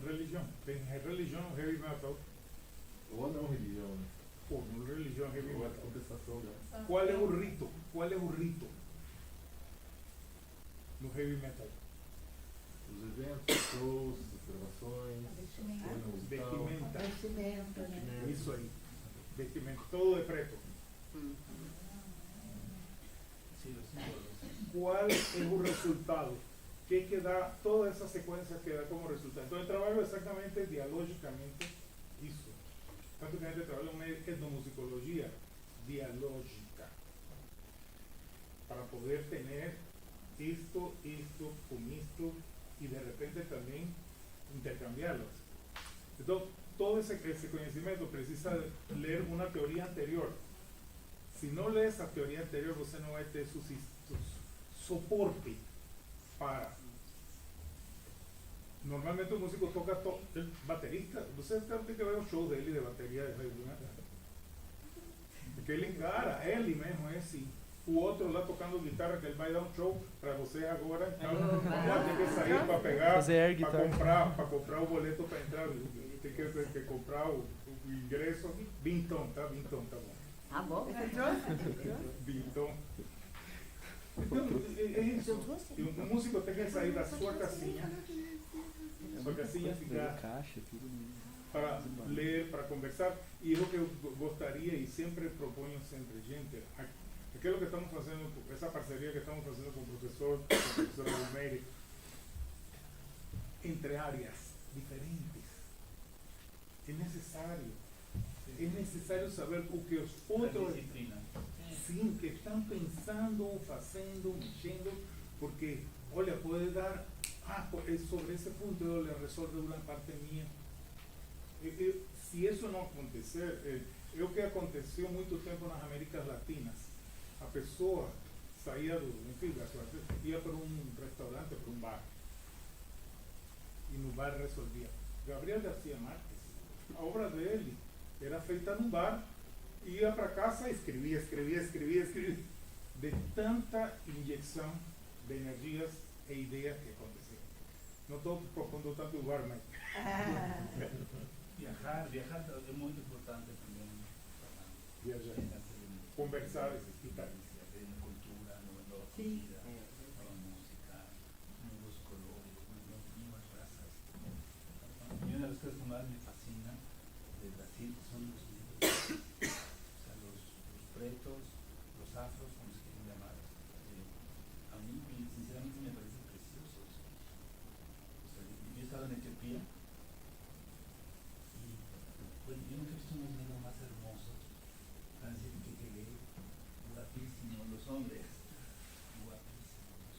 Religião. Tem religião no heavy metal. Ou não religião, né? Ou no religião heavy Ou a metal. contestação dela. Qual é o rito? Qual é o rito no heavy metal? Os eventos, shows, observações, Vestimenta. Vestimenta, né? Isso aí. Vestimenta. Todo de preto. Qual é o resultado? Que dá toda essa sequência que dá como resultado? Então, eu trabalho exatamente dialogicamente isso. Tanto que a gente trabalha uma etnomusicologia dialógica para poder ter isto com isto y de repente también intercambiarlos. Entonces, todo ese conocimiento precisa leer una teoría anterior. Si no lees esa teoría anterior, usted no va a tener su soporte para. Normalmente un músico toca el baterista. Usted tiene que ver un show de él y de batería de porque él encara, él mesmo é assim. O outro lá tocando guitarra, que ele vai dar um show para você agora, então vamos ter que sair para pegar, para comprar o boleto para entrar, tem que comprar o ingresso, vintão, tá? Vintão, tá bom. Tá bom. Vintão. Então, é isso. E um músico tem que sair da sua casinha ficar Caixa, tudo. para ler, para conversar, y es lo que eu gostaria y siempre propongo sempre, gente, aquilo que estamos fazendo, essa parceria que estamos fazendo com o professor Almeida, entre áreas diferentes, é necessário saber o que os outros sim, que estão pensando, fazendo, mexendo, porque, olha, pode dar, sobre esse ponto eu le resolvo uma parte minha. Se isso não acontecer, é o que aconteceu muito tempo nas Américas Latinas. A pessoa saía ia para um restaurante, para um bar, e no bar resolvia. Gabriel García Márquez, a obra dele era feita num bar, ia para casa e escrevia. De tanta injeção de energias e ideias que aconteciam. Não estou propondo tanto o bar, mas... Viajar es muy importante también Viajar, conversar y tal. de la cultura, nueva comida, nueva música, nuevos colores, nuevas razas. Y una de las cosas que más me fascina de Brasil son los negros, o sea, los pretos, los afros, como se quieren llamar. A mí, sinceramente, me parecen preciosos. O sea, yo he estado en Etiopía. Bueno, yo nunca he visto unos negros más hermosos, así que llegué guapísimos, los hombres, guapísimos,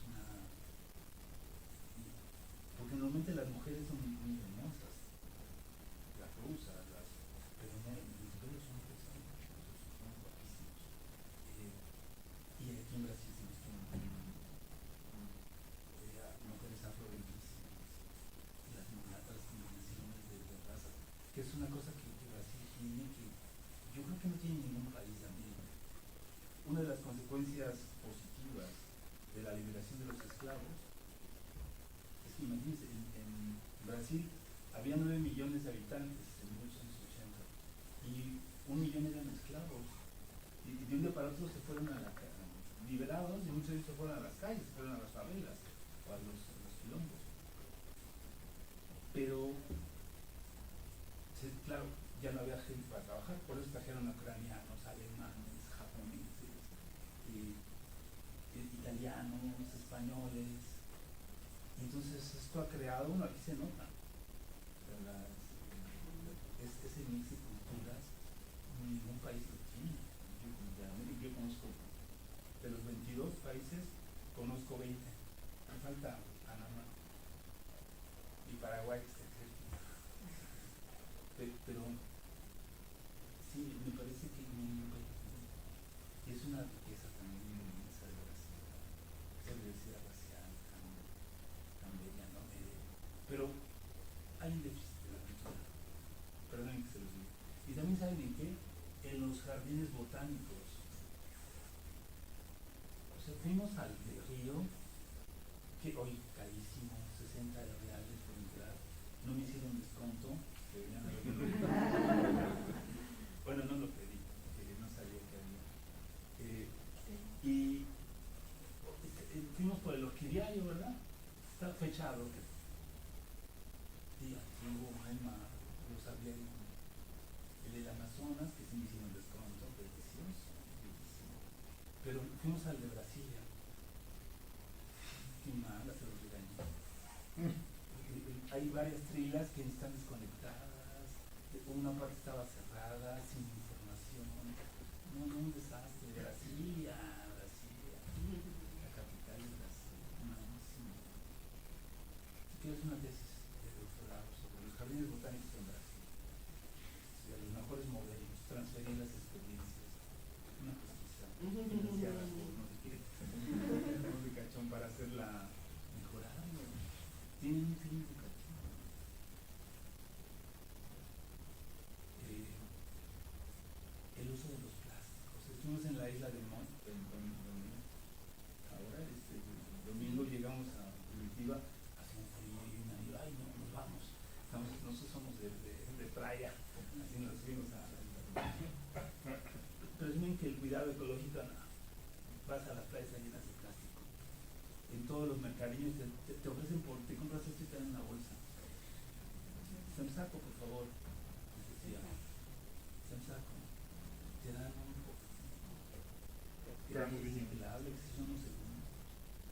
porque normalmente las mujeres son muy hermosas, las rusas, pero no, los bellos son preciosos, son guapísimos. Y aquí en Brasil se visten mujeres afro bellísimas, y las mulatas, combinaciones de razas, que es una cosa que Brasil tiene, que yo creo que no tiene ningún país también. Una de las consecuencias positivas de la liberación de los esclavos es que, imagínense, en Brasil había 9 millones de habitantes en 1880 y 1 millón eran esclavos, y de un día para otro se fueron liberados, y muchos de ellos se fueron a las calles, se fueron a las favelas o a los quilombos. Pero claro, ya no había gente para trabajar, por eso trajeron a ucranianos, alemanes, japoneses, italianos, españoles. Y entonces esto ha creado, aquí se nota, ese mix de culturas, ningún país lo tiene. Yo conozco, de los 22 países, conozco 20. Me falta Panamá y Paraguay, pero sí, me parece que y es una riqueza también inmensa de Brasil, esa diversidad racial tan bella, ¿no? Pero hay un déficit de la cultura, perdonen que se los diga. Y también saben en qué, en los jardines botánicos. O sea, fuimos al de Río, que hoy carísimo, 60 reales por entrar, no me hicieron descuento. Bueno, no lo pedí, porque no sabía que había. Y fuimos por el orquidiario, ¿verdad? Está fechado. Y antiguo, hay mar, los había el Amazonas, que sí me hicieron descuento, delicioso, bellísimo. Pero fuimos al de Brasilia. Qué mala, se los regañé. Hay varias trilas que están desconectadas, una parte estaba cerrada, sin información, no, un desastre. Brasilia, la capital de Brasil, malísimo. cariño te ofrecen te compras esto y te dan una bolsa. Samsaco, por favor, les decía. Samsaco, te dan un poco. Claro, Es reciclable, que si son unos segundos.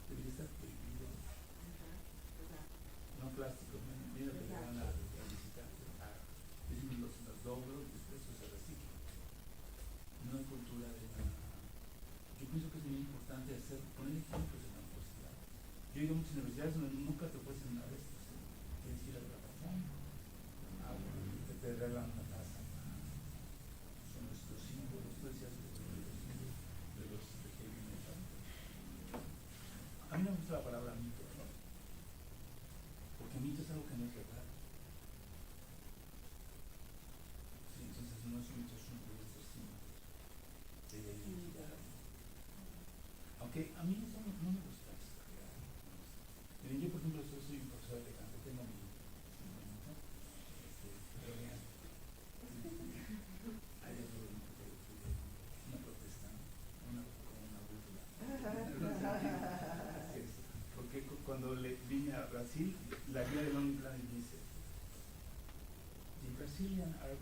Debería estar prohibido. No plásticos, mira que le van a visitar. Dicen los doblos y después eso se recicla. No hay cultura de la... Yo pienso que es muy importante poner ejemplos en la universidad. Yo he ido a muchas universidades donde nunca te ofrecen nada de esto. Tienes que ir a la pasada. Te regalan una taza. Son nuestros símbolos. Tú decías de los de heavy metal. A mí no me gusta la palabra mito, ¿no? Porque mito es algo que no es verdad. Sí, entonces no es un mito, es un nuestros símbolos de la identidad. Aunque a mí eso no me gusta eso. Miren, yo por ejemplo soy un profesor de canto, tengo mi símbolo, ¿no? Pero vean, hay algo una protesta, como una burla. Porque cuando vine a Brasil, la guía de Lonely Planet dice: The Brazilians are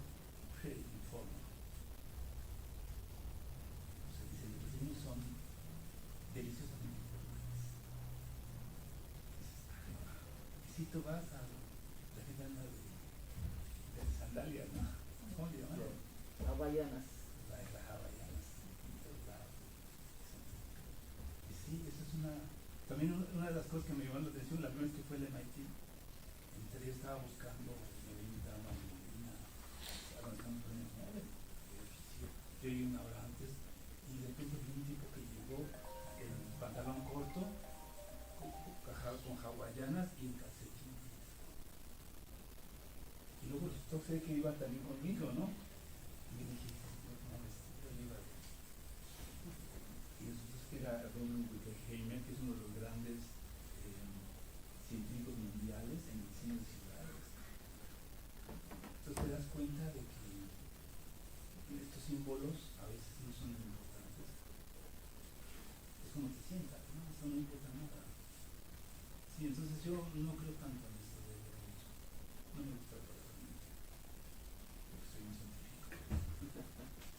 pretty informal. O sea, dice, los brasileños son deliciosamente informales. Y si tú vas a la gente anda de sandalias, ¿no? ¿Cómo le llaman? Havaianas. Las havaianas en todos lados. Y sí, eso es también una de las cosas que me llamó la atención la primera vez que fue al MIT. Entonces yo estaba buscando, me invitaron a avanzando con el Nobel de física. Yo llegué una hora antes y de repente vi un tipo que llegó en pantalón corto, con hawaianas y en calcetines. Y luego resultó ser que iba también conmigo, ¿no? Y me dije, no, y entonces que era Ronald Wilhelm, que es uno de los grandes científicos mundiales en diseño de ciudades. Entonces te das cuenta de que estos símbolos a veces no son importantes. Es como te sientas, ¿no? Eso no importa nada. Sí, entonces yo no creo tanto en esto de derecho. No me gusta el derecho, porque soy un científico.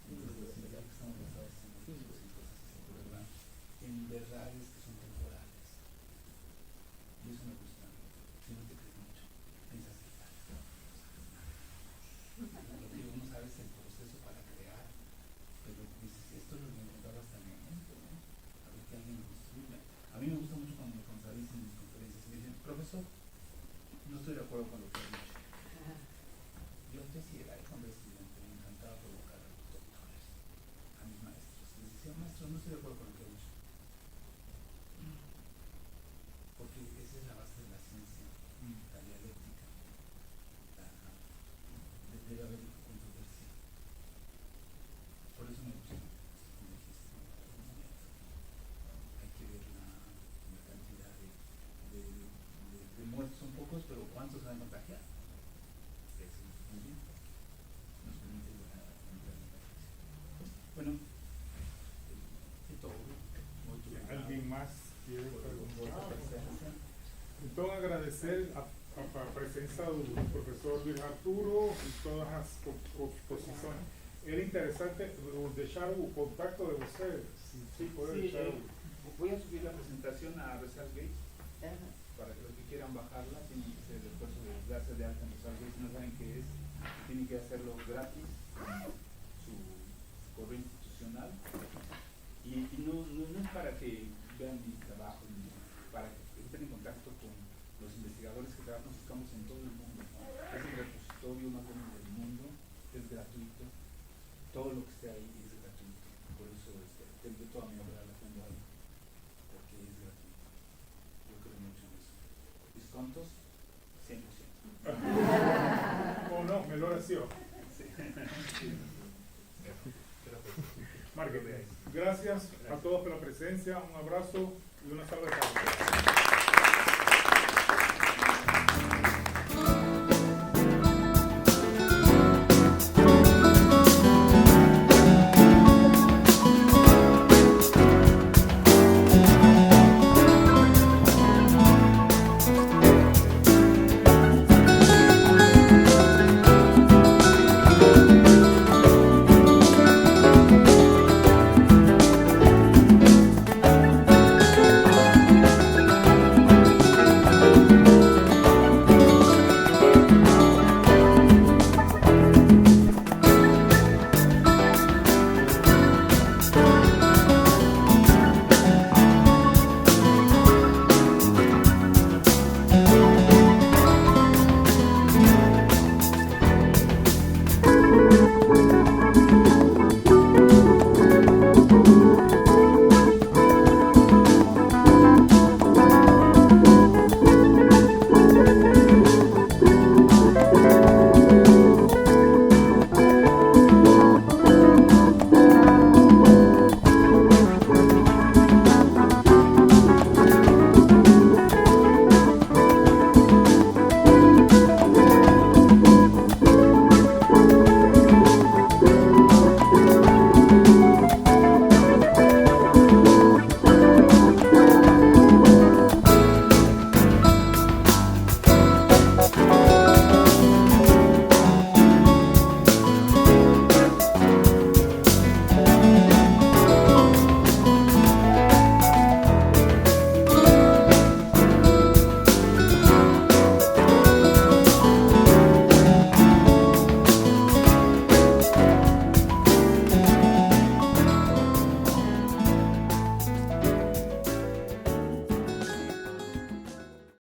Entonces ya que estamos basados en cosas y cosas que se prueban en verdades que son temporales. Y eso me gusta. Si no te crees mucho, piensas que tal. Lo que uno sabe es el proceso para crear, pero dices, esto lo he encontrado hasta el momento, ¿no? A ver que alguien lo construya. A mí me gusta mucho cuando me contradicen en mis conferencias y me dicen, profesor, no estoy de acuerdo con lo que ha dicho. Yo sí era cuando era estudiante, me encantaba provocar a los doctores, a mis maestros. Les decía, maestro, no estoy de acuerdo con lo que ha dicho. Porque esa es la base de la ciencia, la dialéctica. Debe haber controversia. Por eso me gusta, como dijiste, hay que ver la cantidad de muertos. Son pocos, pero ¿cuántos se van a contagiar? Eso muy bien. Nos permite entrar en la reflexión. Bueno, es todo. ¿Alguien más quiere preguntar? Então, agradecer a presença do professor Luis Arturo e todas as exposições. Era interessante deixar o contacto de você, si puede Sí, deixar. voy a subir la presentación a ResearchGate para que los que quieran bajarla tienen que hacer el esfuerzo de darse de alta en ResearchGate. Si no saben qué es, tienen que hacerlo gratis, su correo institucional. Y no es para que vean mi trabajo, para que estén en contacto con los investigadores que trabajan sus campos en todo el mundo. Es el repositorio más grande del mundo, es gratuito. Todo lo que esté ahí es gratuito. Por eso yo toda mi obra la tengo ahí, porque es gratuito. Yo creo mucho en eso. ¿Descontos? 100%. O no, me lo oración. Sí. Marque, gracias a todos por la presencia, un abrazo y una salva de